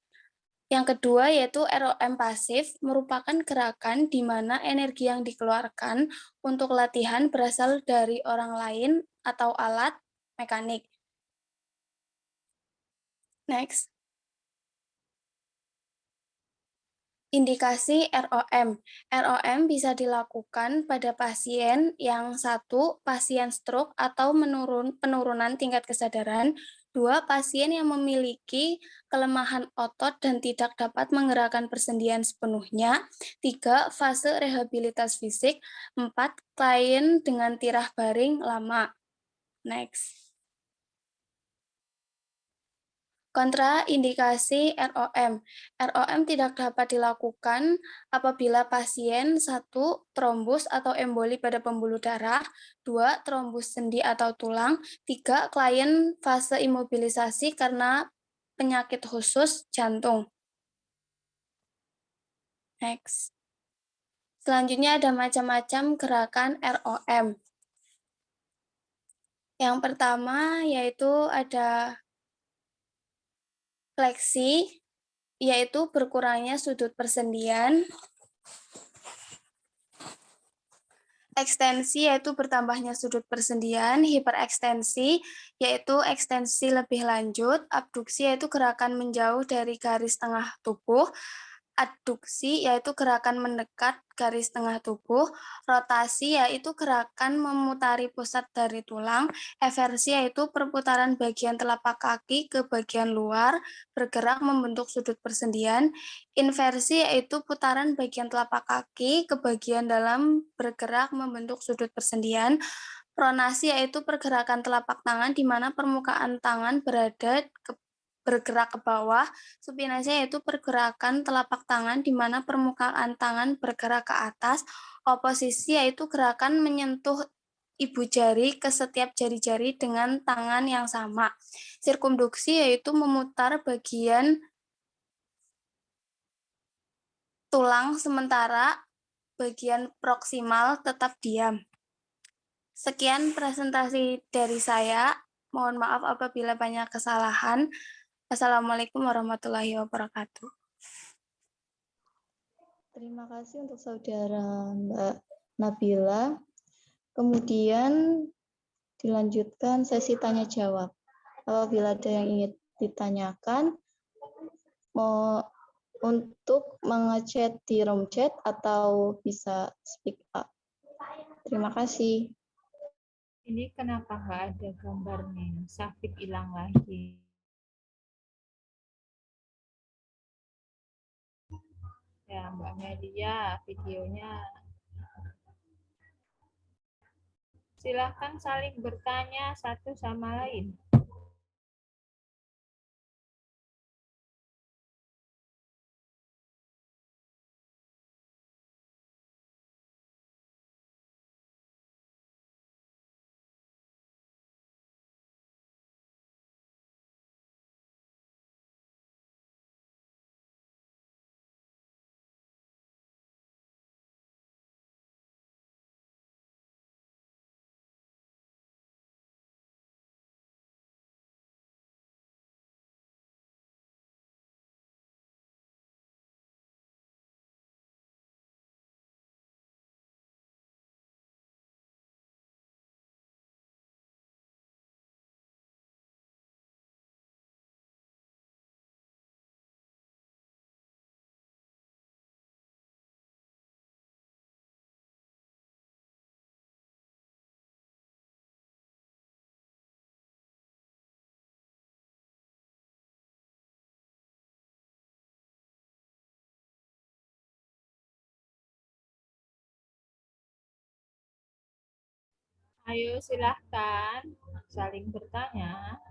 Yang kedua yaitu ROM pasif, merupakan gerakan di mana energi yang dikeluarkan untuk latihan berasal dari orang lain atau alat mekanik. Next. Indikasi ROM. ROM bisa dilakukan pada pasien yang 1. Pasien stroke atau penurunan tingkat kesadaran. 2. Pasien yang memiliki kelemahan otot dan tidak dapat menggerakkan persendian sepenuhnya. 3. Fase rehabilitas fisik. 4. Klien dengan tirah baring lama. Next. Kontraindikasi ROM. ROM tidak dapat dilakukan apabila pasien 1. Trombus atau emboli pada pembuluh darah, 2. Trombus sendi atau tulang, 3. Klien fase imobilisasi karena penyakit khusus jantung. Next. Selanjutnya ada macam-macam gerakan ROM. Yang pertama yaitu ada fleksi, yaitu berkurangnya sudut persendian. Ekstensi yaitu bertambahnya sudut persendian. Hiperekstensi yaitu ekstensi lebih lanjut. Abduksi yaitu gerakan menjauh dari garis tengah tubuh. Adduksi yaitu gerakan mendekat garis tengah tubuh. Rotasi yaitu gerakan memutari pusat dari tulang. Eversi yaitu perputaran bagian telapak kaki ke bagian luar, bergerak membentuk sudut persendian. Inversi yaitu putaran bagian telapak kaki ke bagian dalam, bergerak membentuk sudut persendian. Pronasi yaitu pergerakan telapak tangan di mana permukaan tangan bergerak ke bawah. Supinasi yaitu pergerakan telapak tangan di mana permukaan tangan bergerak ke atas. Oposisi yaitu gerakan menyentuh ibu jari ke setiap jari-jari dengan tangan yang sama. Sirkumduksi yaitu memutar bagian tulang sementara bagian proksimal tetap diam. Sekian presentasi dari saya. Mohon maaf apabila banyak kesalahan. Assalamualaikum warahmatullahi wabarakatuh. Terima kasih untuk saudara Mbak Nabila. Kemudian dilanjutkan sesi tanya jawab. Apabila ada yang ingin ditanyakan, mau untuk mengechat di room chat atau bisa speak up. Terima kasih. Ini kenapa nggak ada gambarnya? Safik hilang lagi. Ya, Mbak Melia, videonya. Silahkan saling bertanya satu sama lain. Ayo silahkan saling bertanya.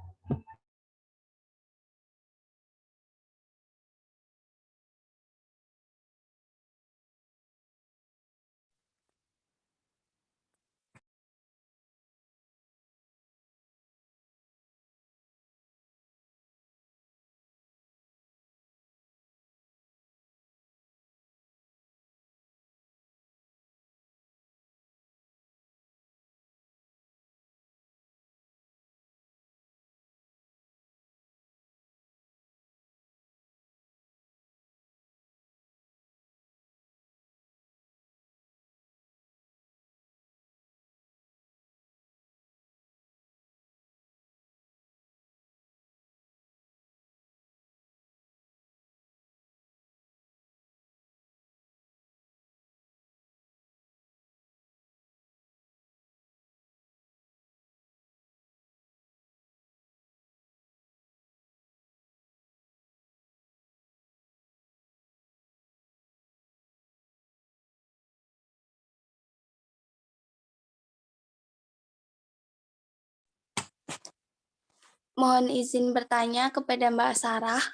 Mohon izin bertanya kepada Mbak Sarah.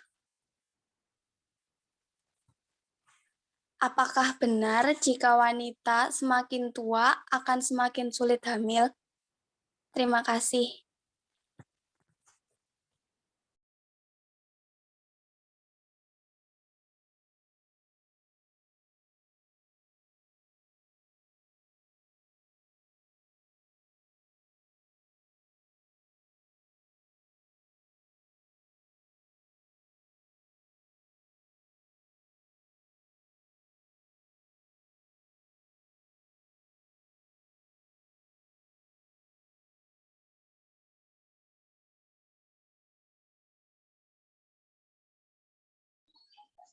Apakah benar jika wanita semakin tua akan semakin sulit hamil? Terima kasih.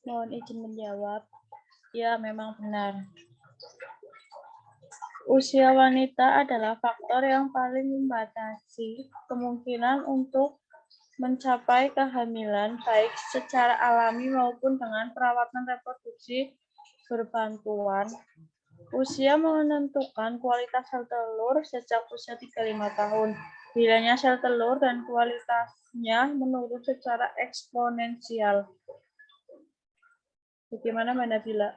Mohon izin menjawab. Ya, memang benar. Usia wanita adalah faktor yang paling membatasi kemungkinan untuk mencapai kehamilan baik secara alami maupun dengan perawatan reproduksi berbantuan. Usia menentukan kualitas sel telur sejak usia 35 tahun. Nilainya sel telur dan kualitasnya menurun secara eksponensial. Bagaimana Mbak Nabila?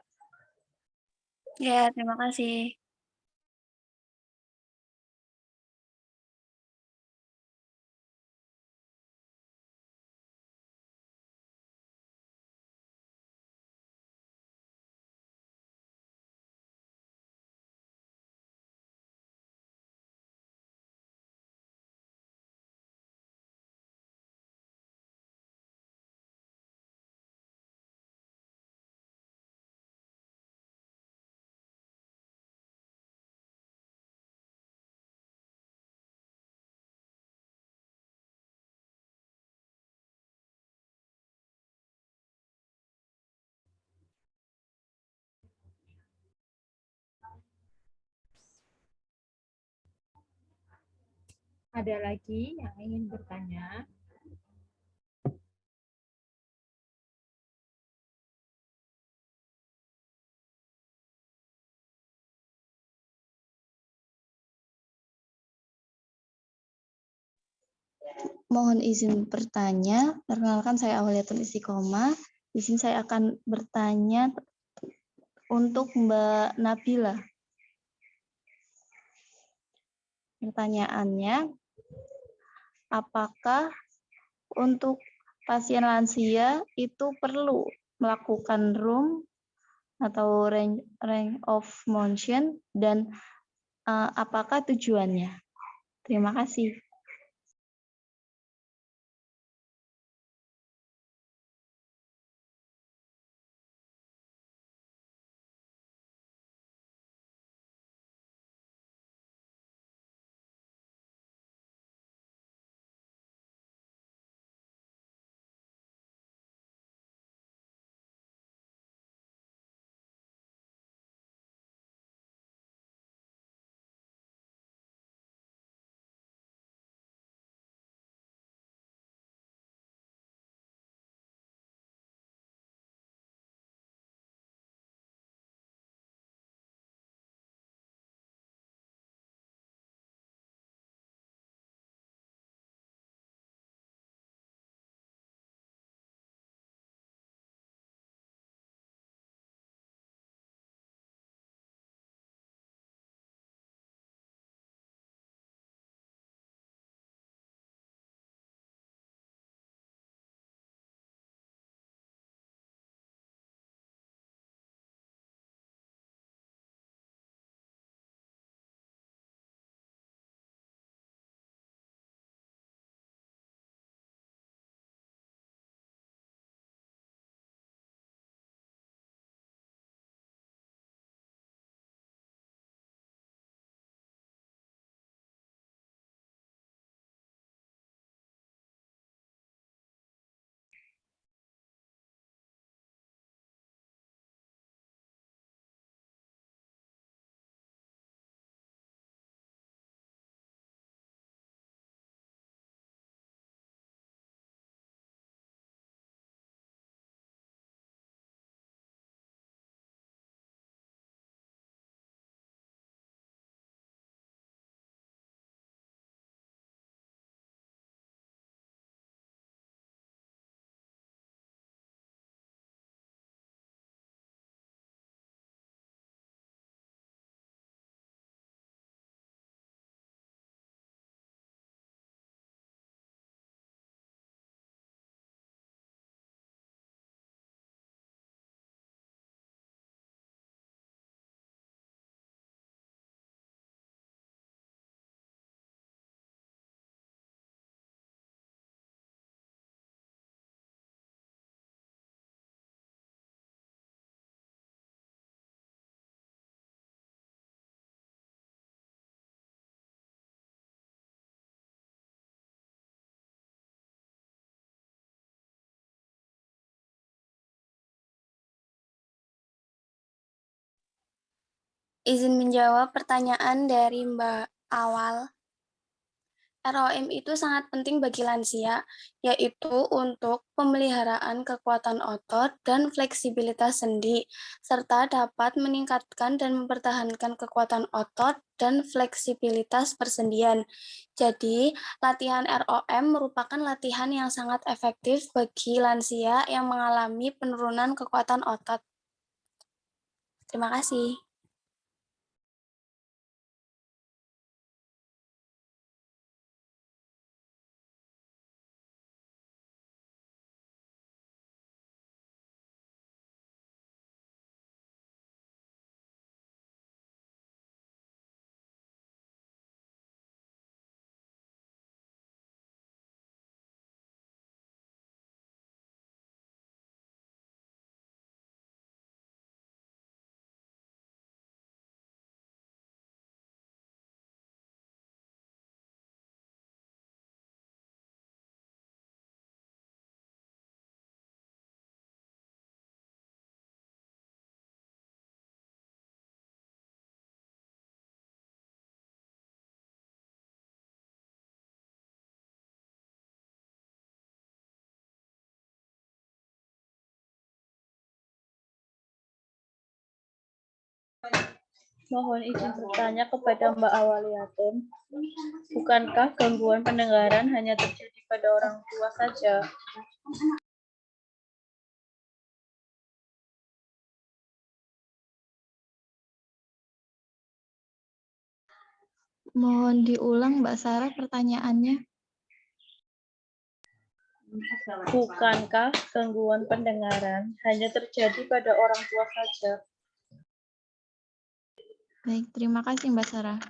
Ya, terima kasih. Ada lagi yang ingin bertanya? Mohon izin bertanya. Perkenalkan saya Awaliyatun Istiqomah. Di sini saya akan bertanya untuk Mbak Nabila. Pertanyaannya, apakah untuk pasien lansia itu perlu melakukan room atau range of motion dan apakah tujuannya? Terima kasih. Izin menjawab pertanyaan dari Mbak Awal. ROM itu sangat penting bagi lansia, yaitu untuk pemeliharaan kekuatan otot dan fleksibilitas sendi, serta dapat meningkatkan dan mempertahankan kekuatan otot dan fleksibilitas persendian. Jadi, latihan ROM merupakan latihan yang sangat efektif bagi lansia yang mengalami penurunan kekuatan otot. Terima kasih. Mohon izin bertanya kepada Mbak Awaliatin, bukankah gangguan pendengaran hanya terjadi pada orang tua saja? Mohon diulang Mbak Sarah pertanyaannya. Bukankah gangguan pendengaran hanya terjadi pada orang tua saja? Baik, terima kasih Mbak Sarah.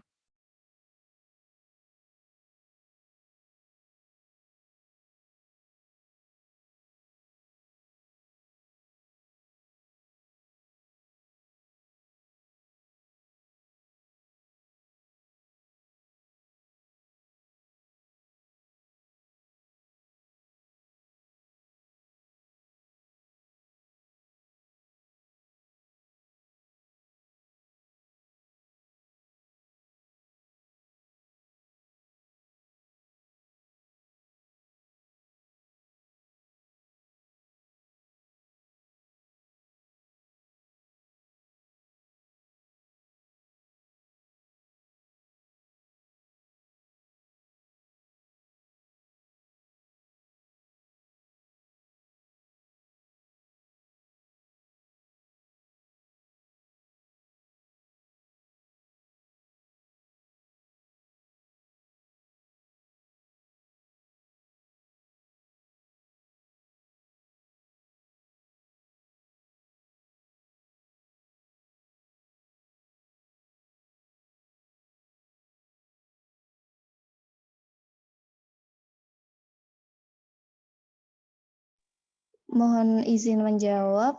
Mohon izin menjawab.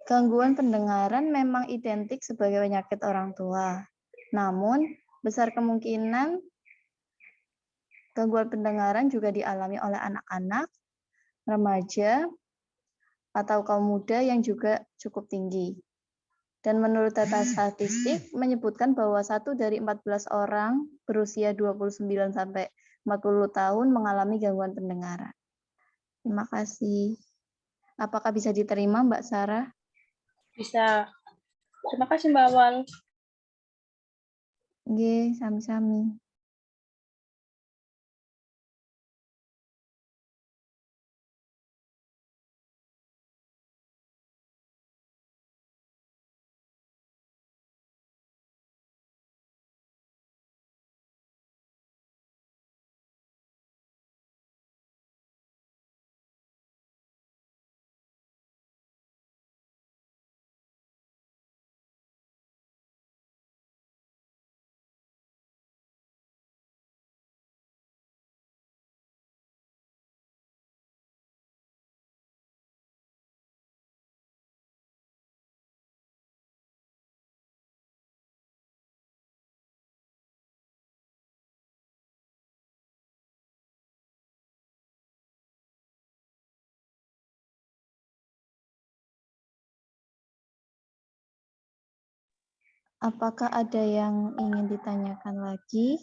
Gangguan pendengaran memang identik sebagai penyakit orang tua. Namun, besar kemungkinan gangguan pendengaran juga dialami oleh anak-anak, remaja, atau kaum muda yang juga cukup tinggi. Dan menurut data statistik menyebutkan bahwa 1 dari 14 orang berusia 29 sampai 40 tahun mengalami gangguan pendengaran. Terima kasih. Apakah bisa diterima Mbak Sarah? Bisa. Terima kasih Mbak Awal. Nggih, sami-sami. Apakah ada yang ingin ditanyakan lagi?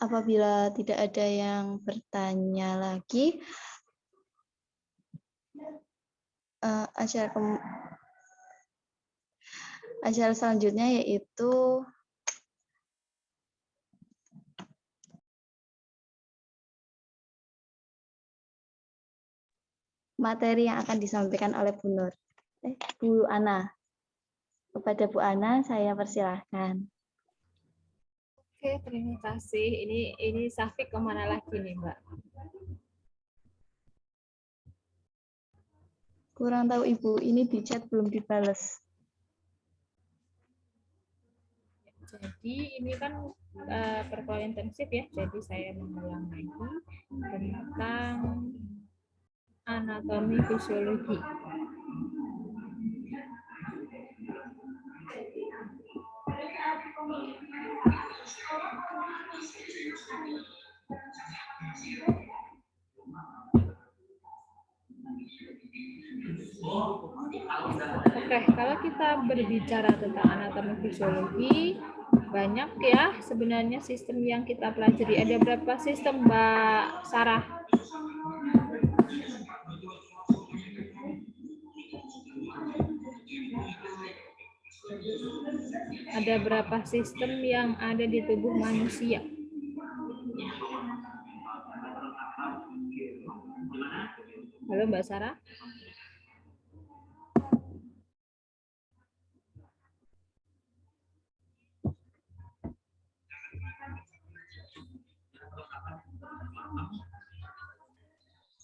Apabila tidak ada yang bertanya lagi, acara selanjutnya yaitu materi yang akan disampaikan oleh Bu Ana. Kepada Bu Ana, saya persilahkan. Oke, terima kasih. Ini Safik kemana lagi nih, Mbak? Kurang tahu Ibu, ini di chat belum dibales. Jadi ini kan perkuliahan intensif ya, jadi saya mengulang lagi tentang anatomi fisiologi. Oke, kalau kita berbicara tentang anatomi fisiologi, banyak ya sebenarnya sistem yang kita pelajari. Ada berapa sistem, Mbak Sarah? Ada berapa sistem yang ada di tubuh manusia? Halo, Mbak Sarah?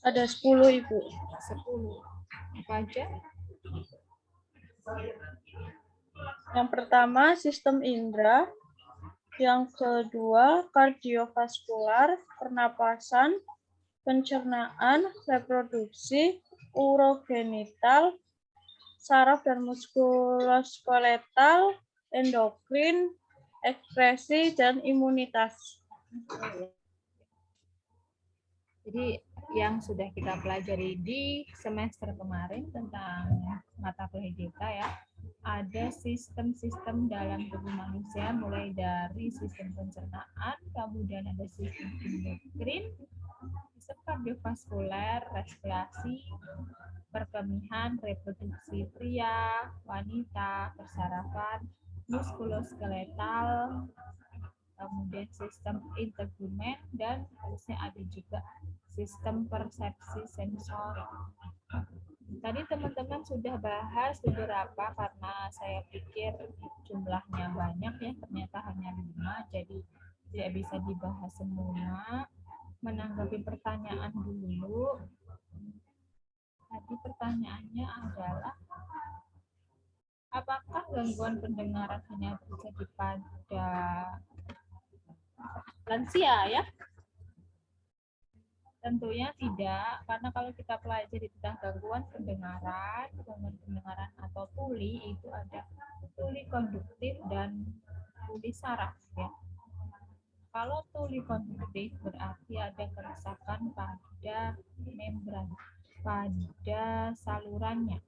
Ada 10, Ibu. 10. Apa aja? Yang pertama, sistem indera. Yang kedua, kardiovaskular, pernapasan, pencernaan, reproduksi, urogenital, saraf dan muskuloskeletal, endokrin, ekspresi, dan imunitas. Jadi yang sudah kita pelajari di semester kemarin tentang mata kuliah kita ya, ada sistem-sistem dalam tubuh manusia mulai dari sistem pencernaan, kemudian ada sistem endokrin, sistem kardiovaskuler, respirasi, perkemihan, reproduksi pria, wanita, persarafan, muskuloskeletal, kemudian sistem integumen, dan harusnya ada juga sistem persepsi sensori. Tadi teman-teman sudah bahas beberapa karena saya pikir jumlahnya banyak ya, ternyata hanya 5, jadi tidak bisa dibahas semua. Menanggapi pertanyaan dulu. Tadi pertanyaannya adalah, apakah gangguan pendengaran hanya terjadi pada lansia ya? Tentunya tidak, karena kalau kita pelajari tentang gangguan pendengaran atau tuli, itu ada tuli konduktif dan tuli saraf ya. Kalau tuli konduktif berarti ada kerusakan pada membran, pada salurannya,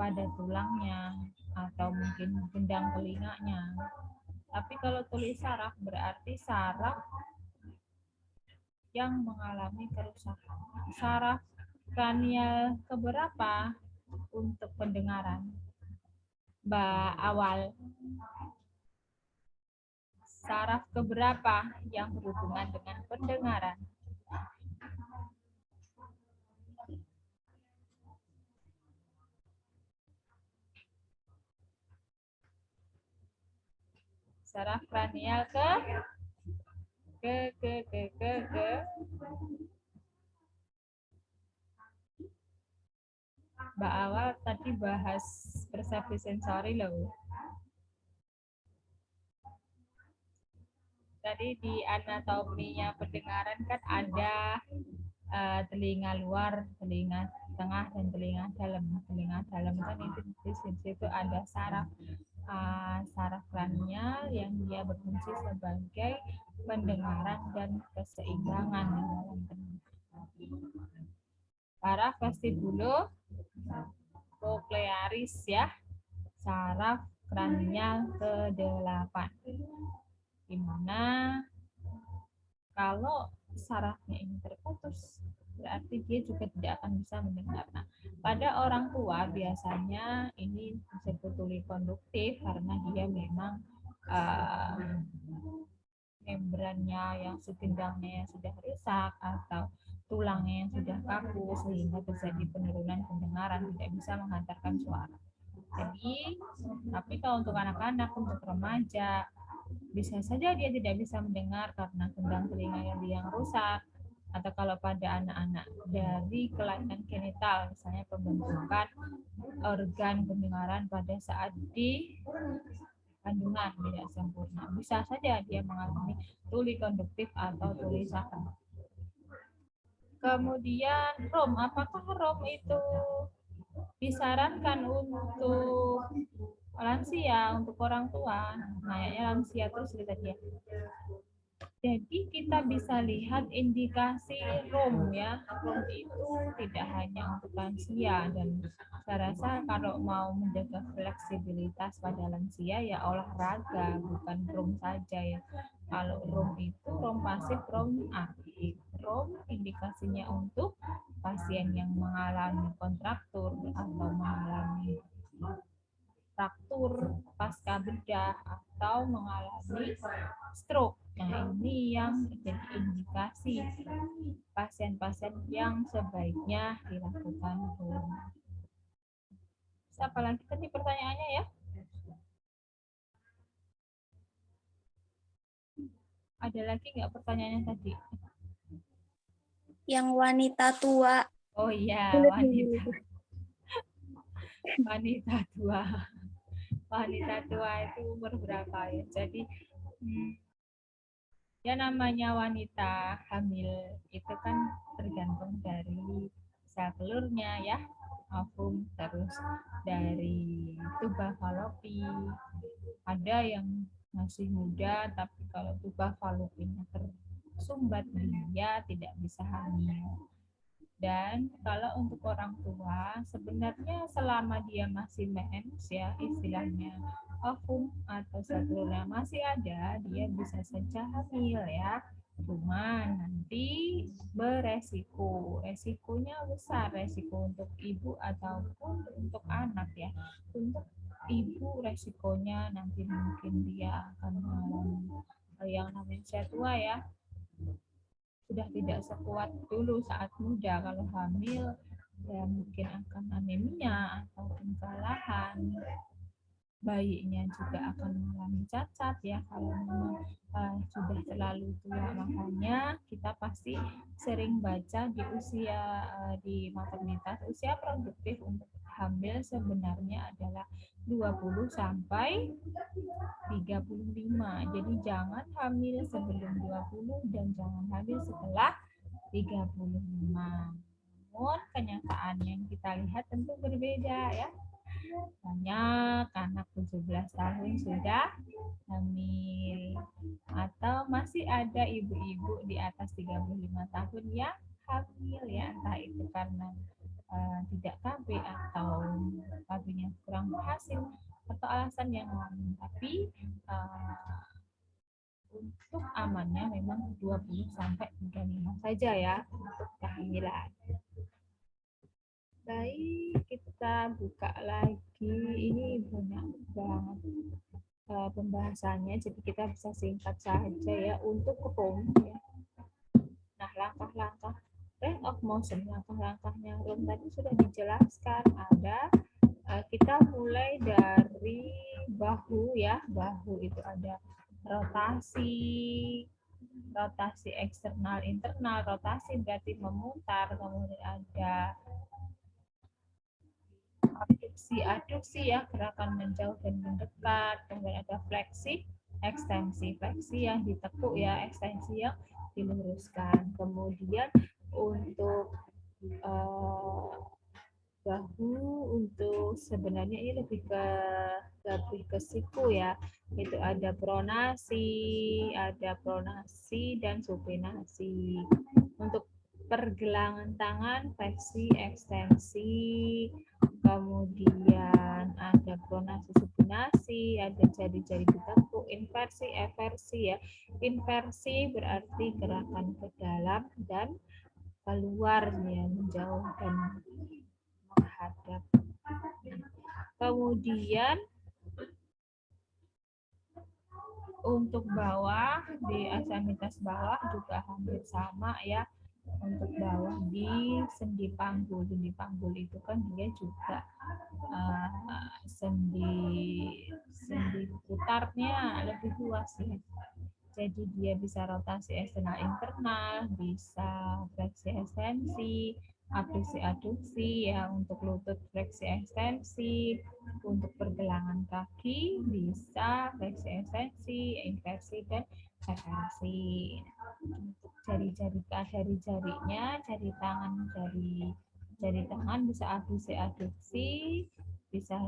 pada tulangnya, atau mungkin gendang telinganya. Tapi kalau tuli saraf berarti saraf yang mengalami kerusakan. Saraf kranial keberapa untuk pendengaran? Mbak Awal. Saraf keberapa yang berhubungan dengan pendengaran? Saraf kranial ke dibahas persepsi sensori loh. Tadi di anatominya pendengaran kan ada telinga luar, telinga tengah, dan telinga dalam. Telinga dalam kan itu di situ ada saraf saraf kranial yang dia berfungsi sebagai pendengaran dan keseimbangan di dalam telinga. Saraf vestibulo koklearis ya, saraf kranial ke-8. Dimana kalau sarafnya ini terputus, berarti dia juga tidak akan bisa mendengar. Nah, pada orang tua biasanya ini disebut tuli konduktif karena dia memang membrannya yang setindangnya yang sudah rusak atau tulangnya yang sudah kaku sehingga terjadi penurunan pendengaran, tidak bisa menghantarkan suara. Jadi, tapi kalau untuk anak-anak, untuk remaja, bisa saja dia tidak bisa mendengar karena gendang telinga yang rusak, atau kalau pada anak-anak dari kelainan genital, misalnya pembentukan organ pendengaran pada saat di kandungan tidak sempurna, bisa saja dia mengalami tuli konduktif atau tuli sakral. Kemudian ROM, apakah ROM itu disarankan untuk lansia, untuk orang tua? Kayaknya lansia terus tadi ya. Jadi kita bisa lihat indikasi ROM ya. ROM itu tidak hanya untuk lansia, dan saya rasa kalau mau menjaga fleksibilitas pada lansia ya olahraga, bukan ROM saja ya. Kalau ROM itu ROM pasif, ROM aktif. ROM indikasinya untuk pasien yang mengalami kontraktur atau mengalami fraktur pasca bedah atau mengalami stroke. Nah, ini yang jadi indikasi pasien-pasien yang sebaiknya dilakukan ROM. Apa lagi tadi pertanyaannya ya? Ada lagi nggak pertanyaannya tadi? Yang wanita tua. Oh iya, wanita tua. Wanita tua itu umur berapa ya? Jadi ya namanya wanita hamil itu kan tergantung dari sel telurnya ya, ovum, terus dari tuba falopi. Ada yang masih muda tapi kalau tuba falopinya tersumbat dia tidak bisa hamil. Dan kalau untuk orang tua sebenarnya selama dia masih mens ya, istilahnya ovum atau sel telurnya masih ada, dia bisa saja hamil ya. Cuman nanti beresiko, resikonya besar, resiko untuk ibu ataupun untuk anak ya. Untuk ibu resikonya nanti mungkin dia akan mengalami yang namanya usia tua ya, sudah tidak sekuat dulu saat muda. Kalau hamil ya mungkin akan anemia atau kelelahan. Bayinya juga akan mengalami cacat ya kalau memang sudah terlalu tua. Makanya kita pasti sering baca di usia di maternitas, usia produktif untuk hamil sebenarnya adalah 20 sampai 35. Jadi jangan hamil sebelum 20 dan jangan hamil setelah 35. Namun kenyataan yang kita lihat tentu berbeda ya. Banyak anak 17 tahun sudah hamil, atau masih ada ibu-ibu di atas 35 tahun yang hamil ya, entah itu karena tidak KB atau KB-nya kurang berhasil atau alasan yang lain. Tapi untuk amannya memang 20 sampai 35 saja ya untuk kehamilan. Baik, kita buka lagi. Ini banyak banget pembahasannya, jadi kita bisa singkat saja ya untuk ROM ya. Nah, langkah-langkah range of motion, langkah-langkahnya ROM tadi sudah dijelaskan. Ada kita mulai dari bahu ya, bahu itu ada rotasi eksternal internal. Rotasi berarti memutar, kemudian ada abduksi, aduksi ya, gerakan menjauh dan mendekat. Kemudian ada fleksi, ekstensi. Fleksi yang ditekuk ya, ekstensi yang diluruskan. Kemudian untuk bahu, untuk sebenarnya ini lebih ke siku ya. Itu ada pronasi dan supinasi. Untuk pergelangan tangan, fleksi, ekstensi, kemudian ada pronasi, supinasi, ada jari-jari ditekuk, inversi, eversi ya. Inversi berarti gerakan ke dalam dan keluar ya, menjauh dan menghadap. Kemudian untuk bawah, di asamitas bawah juga hampir sama ya. Untuk bawah di sendi panggul. Sendi panggul itu kan dia juga sendi putarnya lebih luas ya. Jadi dia bisa rotasi eksternal internal, bisa fleksi ekstensi, abduksi aduksi ya, untuk lutut fleksi ekstensi, untuk pergelangan kaki bisa fleksi ekstensi, inversi dan reversi. Untuk jari-jarinya, jari tangan bisa abduksi aduksi, bisa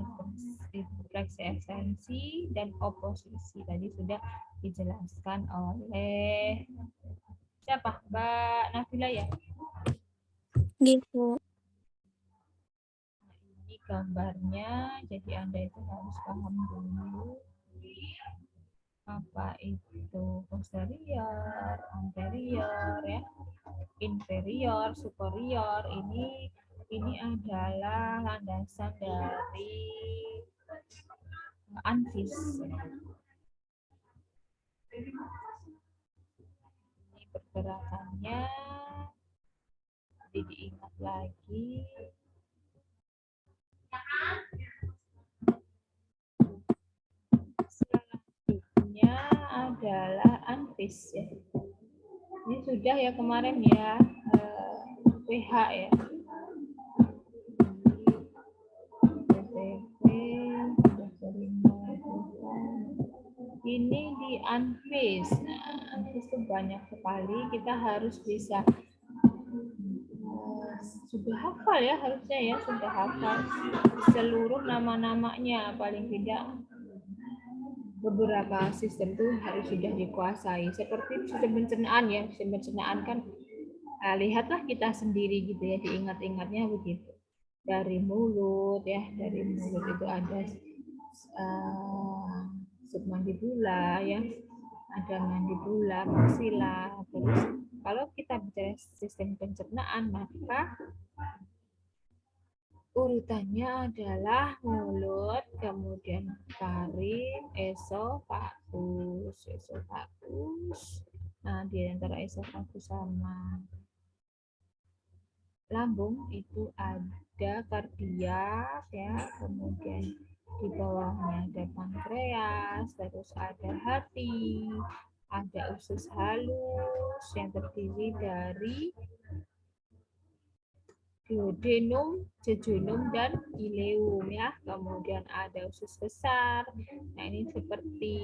fleksi ekstensi dan oposisi. Tadi sudah dijelaskan oleh siapa? Mbak Nabila ya? Gitu. Ini gambarnya, jadi Anda itu harus paham dulu apa itu posterior, anterior ya, inferior, superior. Ini adalah landasan dari anvis. Ini pergerakannya, jadi diingat lagi. Selanjutnya adalah anvis ya. Ini sudah ya kemarin ya, PH ya. Ini di anvis. Nah, anvis itu banyak sekali. Kita harus bisa sudah hafal ya, harusnya ya sudah hafal seluruh nama-namanya, paling tidak beberapa sistem itu harus sudah dikuasai. Seperti sistem pencernaan ya, sistem pencernaan kan lihatlah kita sendiri gitu ya, diingat-ingatnya begitu. Dari mulut ya, dari mulut itu ada submandibula ya, ada mandibula, maksila. Terus kalau kita bicara sistem pencernaan, maka urutannya adalah mulut, kemudian faring, esofagus. Nah, di antara esofagus sama lambung itu ada kardiak ya, kemudian di bawahnya ada pankreas, terus ada hati, ada usus halus yang terdiri dari duodenum, jejunum, dan ileum ya. Kemudian ada usus besar. Nah, ini seperti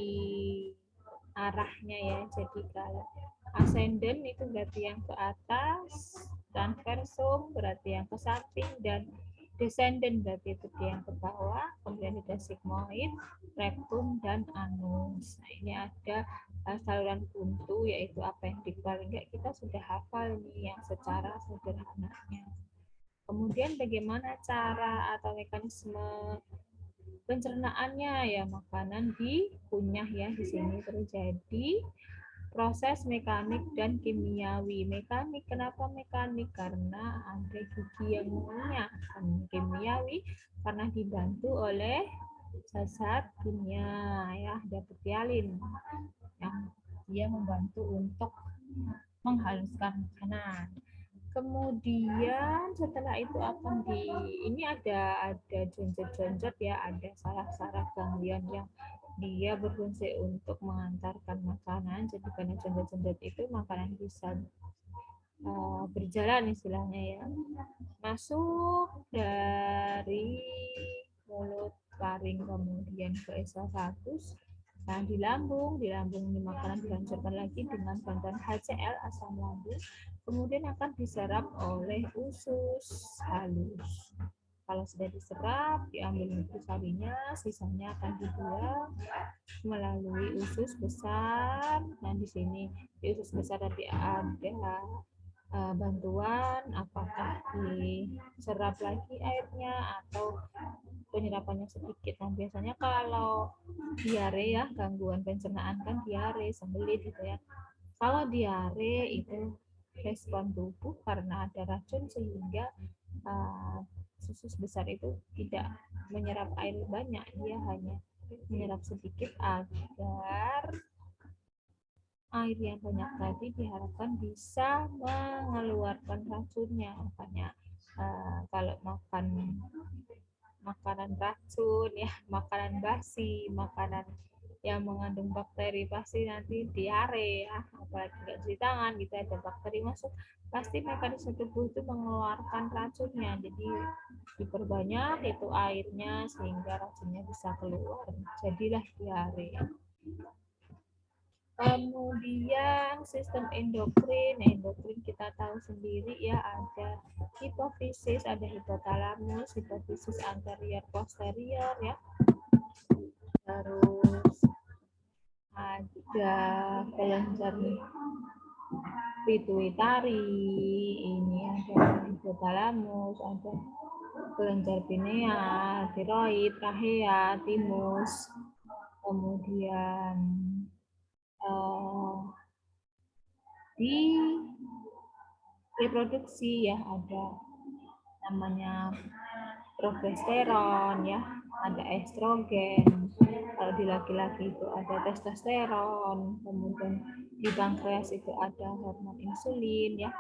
arahnya ya. Jadi kalau ascendant itu berarti yang ke atas, transversum berarti yang ke samping, dan descendant berarti itu yang ke bawah. Kemudian ada sigmoid, rectum, dan anus. Nah, ini ada saluran buntu, yaitu apa yang dikeluarkan. Enggak, kita sudah hafal nih yang secara sederhananya. Kemudian bagaimana cara atau mekanisme pencernaannya ya, makanan dikunyah ya. Di sini terjadi proses mekanik dan kimiawi. Mekanik, kenapa mekanik? Karena ada gigi yang mengunyah. Kimiawi karena dibantu oleh zat kimia ya, ada betialin yang dia membantu untuk menghaluskan makanan. Kemudian setelah itu akan ini ada jonjot-jonjot ya, ada saraf-saraf ganglion yang dia berfungsi untuk mengantarkan makanan. Jadi karena jonjot-jonjot itu makanan bisa berjalan istilahnya ya. Masuk dari mulut, laring, kemudian ke esofagus. Nah, di lambung ini makanan dihancurkan lagi dengan bantuan HCl, asam lambung, kemudian akan diserap oleh usus halus. Kalau sudah diserap, diambil nutrisarinya, sisanya akan dibuang melalui usus besar. Nah, di sini di usus besar tadi ada bantuan, apakah diserap lagi airnya atau penyerapannya sedikit. Nah, biasanya kalau diare ya, gangguan pencernaan kan diare, sembelit gitu ya. Kalau diare itu respon tubuh karena ada racun sehingga usus besar itu tidak menyerap air banyak, dia hanya menyerap sedikit agar air yang banyak tadi diharapkan bisa mengeluarkan racunnya. Makanya kalau makan makanan racun ya, makanan basi, makanan yang mengandung bakteri pasti nanti diare ya, apalagi nggak cuci tangan gitu ada bakteri masuk, pasti mekanisme tubuh itu mengeluarkan racunnya. Jadi diperbanyak itu airnya sehingga racunnya bisa keluar, jadilah diare. Kemudian sistem endokrin kita tahu sendiri ya, ada hipofisis, ada hipotalamus, hipofisis anterior posterior ya. Terus ada kelenjar pituitari, ini ada hipotalamus, ada kelenjar pineal, tiroid, trachea, timus, kemudian di reproduksi ya ada namanya progesteron ya, ada estrogen. Kalau di laki-laki itu ada testosteron, kemudian di pankreas itu ada hormon insulin ya,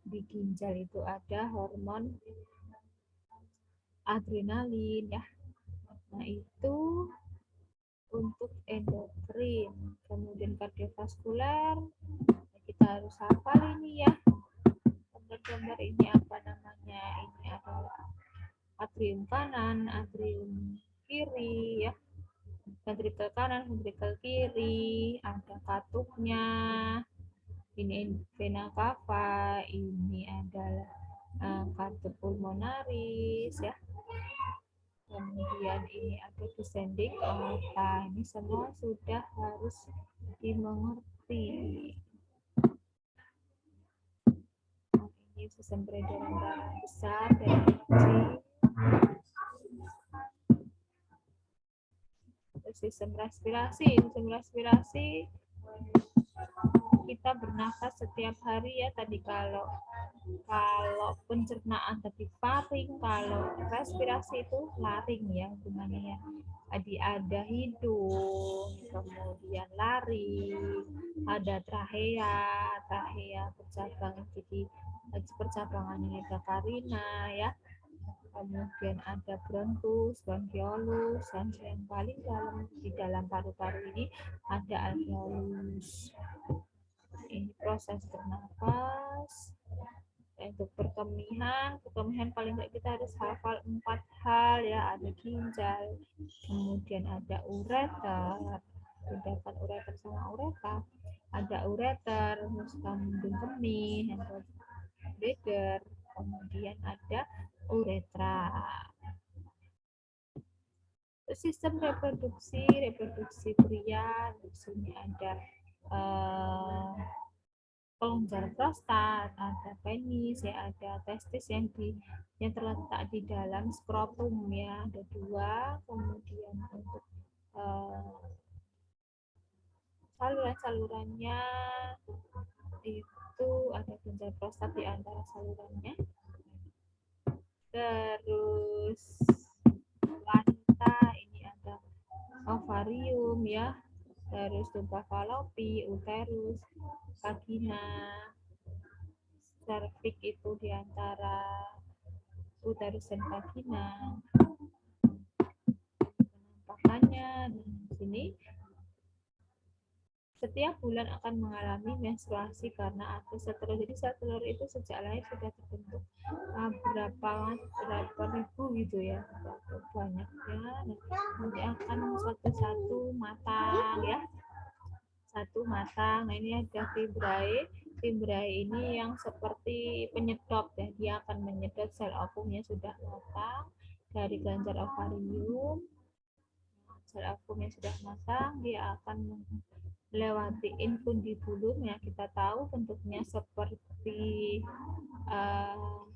di ginjal itu ada hormon adrenalin ya. Nah, itu untuk endokrin. Kemudian kardiovaskular, kita harus hafal ini ya. Gambar ini apa namanya? Ini adalah atrium kanan, atrium kiri ya. Ventrikel kanan, ventrikel kiri, ada katupnya. Ini vena cava, ini adalah katup pulmonaris ya. Kemudian ini ada descending aorta. Ini semua sudah harus dimengerti. Ini sistem peredaran darah besar dan kecil. Sistem respirasi kita bernafas setiap hari ya. Tadi kalau pencernaan tadi faring, kalau respirasi itu laring ya hubungannya ya. Tadi ada hidung, kemudian laring, ada trachea bercabang, jadi percabangannya ada karina ya. Kemudian ada bronkus, bronchiolus, dan yang paling dalam di dalam paru-paru ini ada alveolus. Ini proses bernapas. Untuk perkemihan paling nggak kita harus hafal 4 hal ya, ada ginjal, kemudian ada ureter, bedakan ureter sama ureta, ada ureter, terus kandung kemih, ada bladder, kemudian ada uretra. Sistem reproduksi pria, di sini ada kelenjar prostat, ada penis ya, ada testis yang terletak di dalam skrotum ya, ada 2. Kemudian untuk saluran-salurannya itu ada kelenjar prostat di antara salurannya. Terus wanita ini ada ovarium ya, terus tuba falopi, uterus, vagina, serviks itu di antara uterus dan vagina. Penampakannya di sini Setiap bulan akan mengalami menstruasi karena ada sel telur. Jadi sel telur itu sejak lahir sudah terbentuk berapa ribu gitu ya, berapa banyaknya. Nanti akan satu-satu matang ya, satu matang. Nah ini ada fibrae. Fibrae ini yang seperti penyedot ya, dia akan menyedot sel ovumnya sudah matang dari kelenjar ovarium. Sel ovum yang sudah matang dia akan melewati infundibulum yang kita tahu bentuknya seperti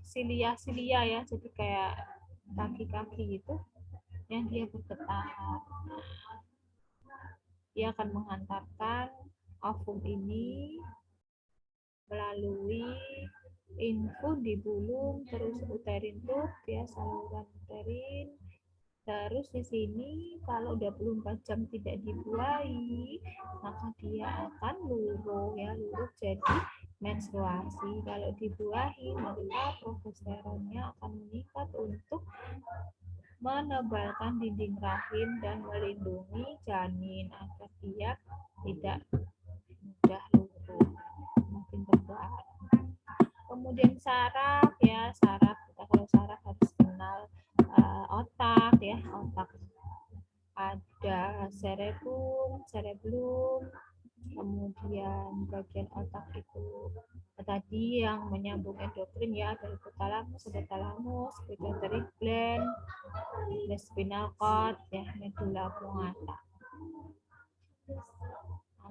silia-silia ya, jadi kayak kaki-kaki gitu yang dia bergetar. Dia akan menghantarkan ovum ini melalui infundibulum, terus uterin tube ya, saluran uterin. Terus di sini kalau 24 jam tidak dibuahi, maka dia akan luruh ya, luruh jadi menstruasi. Kalau dibuahi, maka progesteronnya akan meningkat untuk menebalkan dinding rahim dan melindungi janin agar dia tidak mudah luruh, makin tebal. Kemudian saraf ya, saraf kita kalau saraf harus kenal otak ya, otak ada cerebellum, kemudian bagian otak itu tadi yang menyambung endokrin ya, ada hipotalamus, ada talamus, pituitary gland, spinal cord ya, medula oblongata.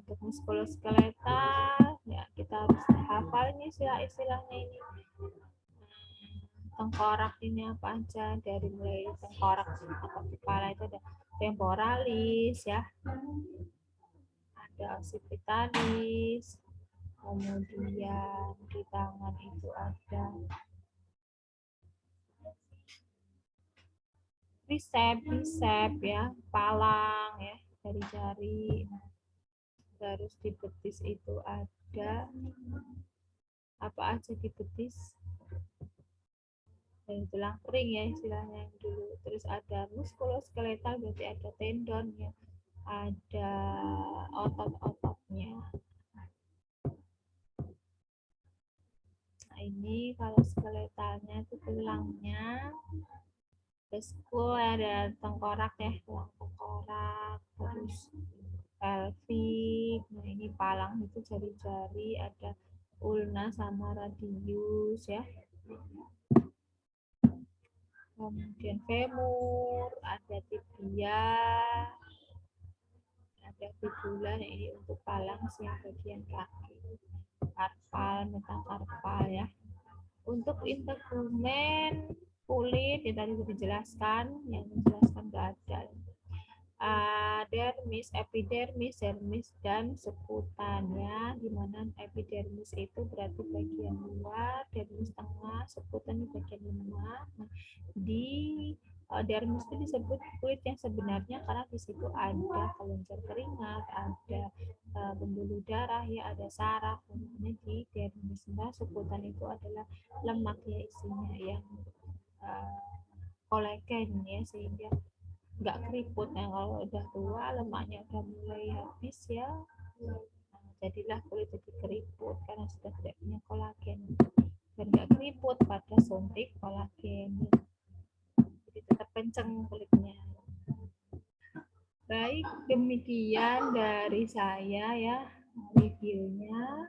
Untuk muskuloskeletal ya, kita harus hafal ini istilah-istilahnya ini. Tengkorak ini apa aja, dari mulai tengkorak atau kepala itu ada temporalis ya, ada occipitalis, kemudian di tangan itu ada bicep ya, palang ya, jari-jari. Terus di betis itu ada apa aja di betis, dan tulang kering ya istilahnya yang dulu. Terus ada muskuloskeletal, berarti ada tendon ya, ada otot-ototnya. Nah ini kalau skeletalnya itu tulangnya, terus ada tengkorak ya, tulang tengkorak, terus pelvic. Nah ini palang itu jari-jari, ada ulna sama radius ya. Kemudian femur, ada tibia, ada fibula. Nah, ini untuk palang yang bagian kaki. Karpal, metakarpal ya. Untuk integumen kulit ya tadi sudah dijelaskan, yang menjelaskan nggak ada. Dermis, epidermis, dermis, dan sekutan ya. Dimana epidermis itu berarti bagian luar, dermis tengah, sekutan di bagian lemah. Nah, di dermis itu disebut kulit yang sebenarnya karena di situ ada kelenjar keringat, ada pembuluh darah ya, ada saraf. Namanya di dermis. Nah, sekutan itu adalah lemak ya isinya yang kolagen ya, sehingga nggak keriput. Nah, kalau udah tua lemaknya udah mulai habis ya, jadilah kulit jadi keriput karena sudah tidak punya kolagen. Dan nggak keriput pada suntik kolagen, jadi tetap kenceng kulitnya. Baik, demikian dari saya ya reviewnya.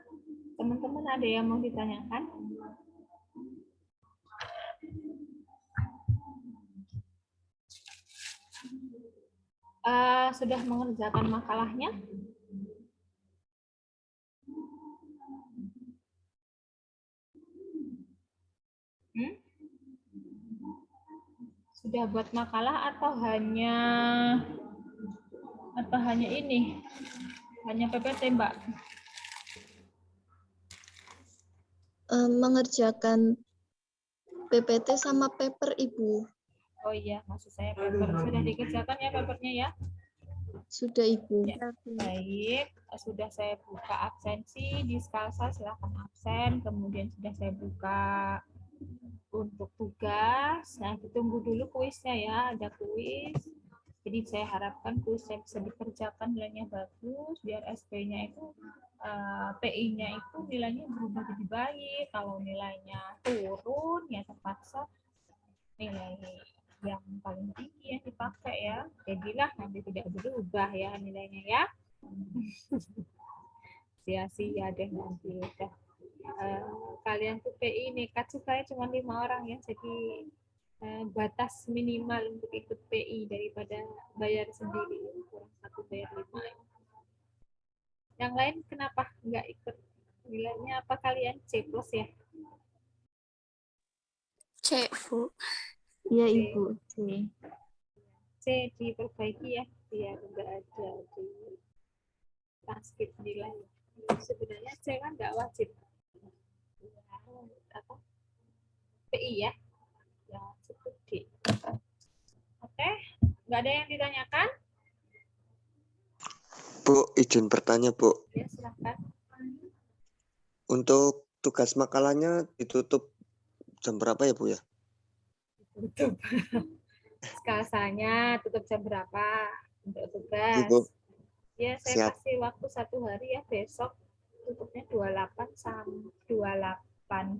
Teman-teman ada yang mau ditanyakan? Sudah mengerjakan makalahnya? Sudah buat makalah atau hanya ini? Hanya PPT, Mbak? Mengerjakan PPT sama paper, Ibu. Oh iya, maksud saya paper. Sudah dikerjakan ya papernya ya? Sudah, Ibu. Ya, baik, sudah saya buka absensi di Skalsa, silakan absen. Kemudian sudah saya buka untuk tugas. Nah, ditunggu dulu kuisnya ya, ada kuis. Jadi saya harapkan kuisnya bisa dikerjakan, nilainya bagus, biar SP-nya itu PI-nya itu nilainya berubah jadi baik. Kalau nilainya turun, ya terpaksa nilai yang paling tinggi yang dipakai ya. Jadilah nanti tidak berubah ya nilainya ya. Sia-sia deh nanti udah. Kalian tuh PI nekat sukanya cuma 5 orang ya, jadi batas minimal untuk ikut PI daripada bayar sendiri, kurang 1 bayar 5. Yang lain kenapa nggak ikut? Nilainya apa kalian? C+ ya? C, Bu. Iya, C. Ibu. C diperbaiki ya, biar nggak ada di transkrip nilai. Sebenarnya C kan nggak wajib. Apa? PI ya? Ya, cukup D. Oke, nggak ada yang ditanyakan? Bu, izin bertanya, Bu. Ya, silahkan. Untuk tugas makalahnya ditutup jam berapa ya, Bu ya? Tutup. Skasanya tutup jam berapa untuk Iya, Bu. tugas? Ya, saya Siap. kasih waktu 1 hari ya, besok tutupnya 28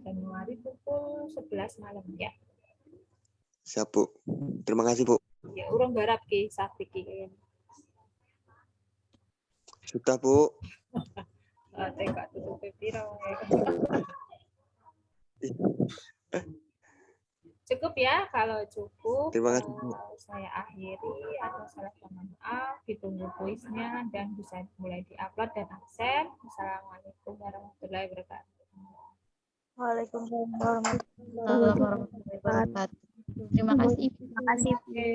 Januari pukul 11 malam ya. Siap, Bu. Terima kasih, Bu. Ya, urung garap ki sakti ki. Sudah, Bu. Tengok tutup piro. Cukup ya, kalau cukup Terima kasih, Bu. saya akhiri. Ada salah mohon maaf, ditunggu kuisnya dan bisa mulai diupload dan absen. Assalamualaikum warahmatullahi wabarakatuh. Waalaikumsalam Assalamualaikum warahmatullahi wabarakatuh. Terima kasih, Ibu. Terima kasih, Bu. Oke,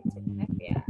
izin ya.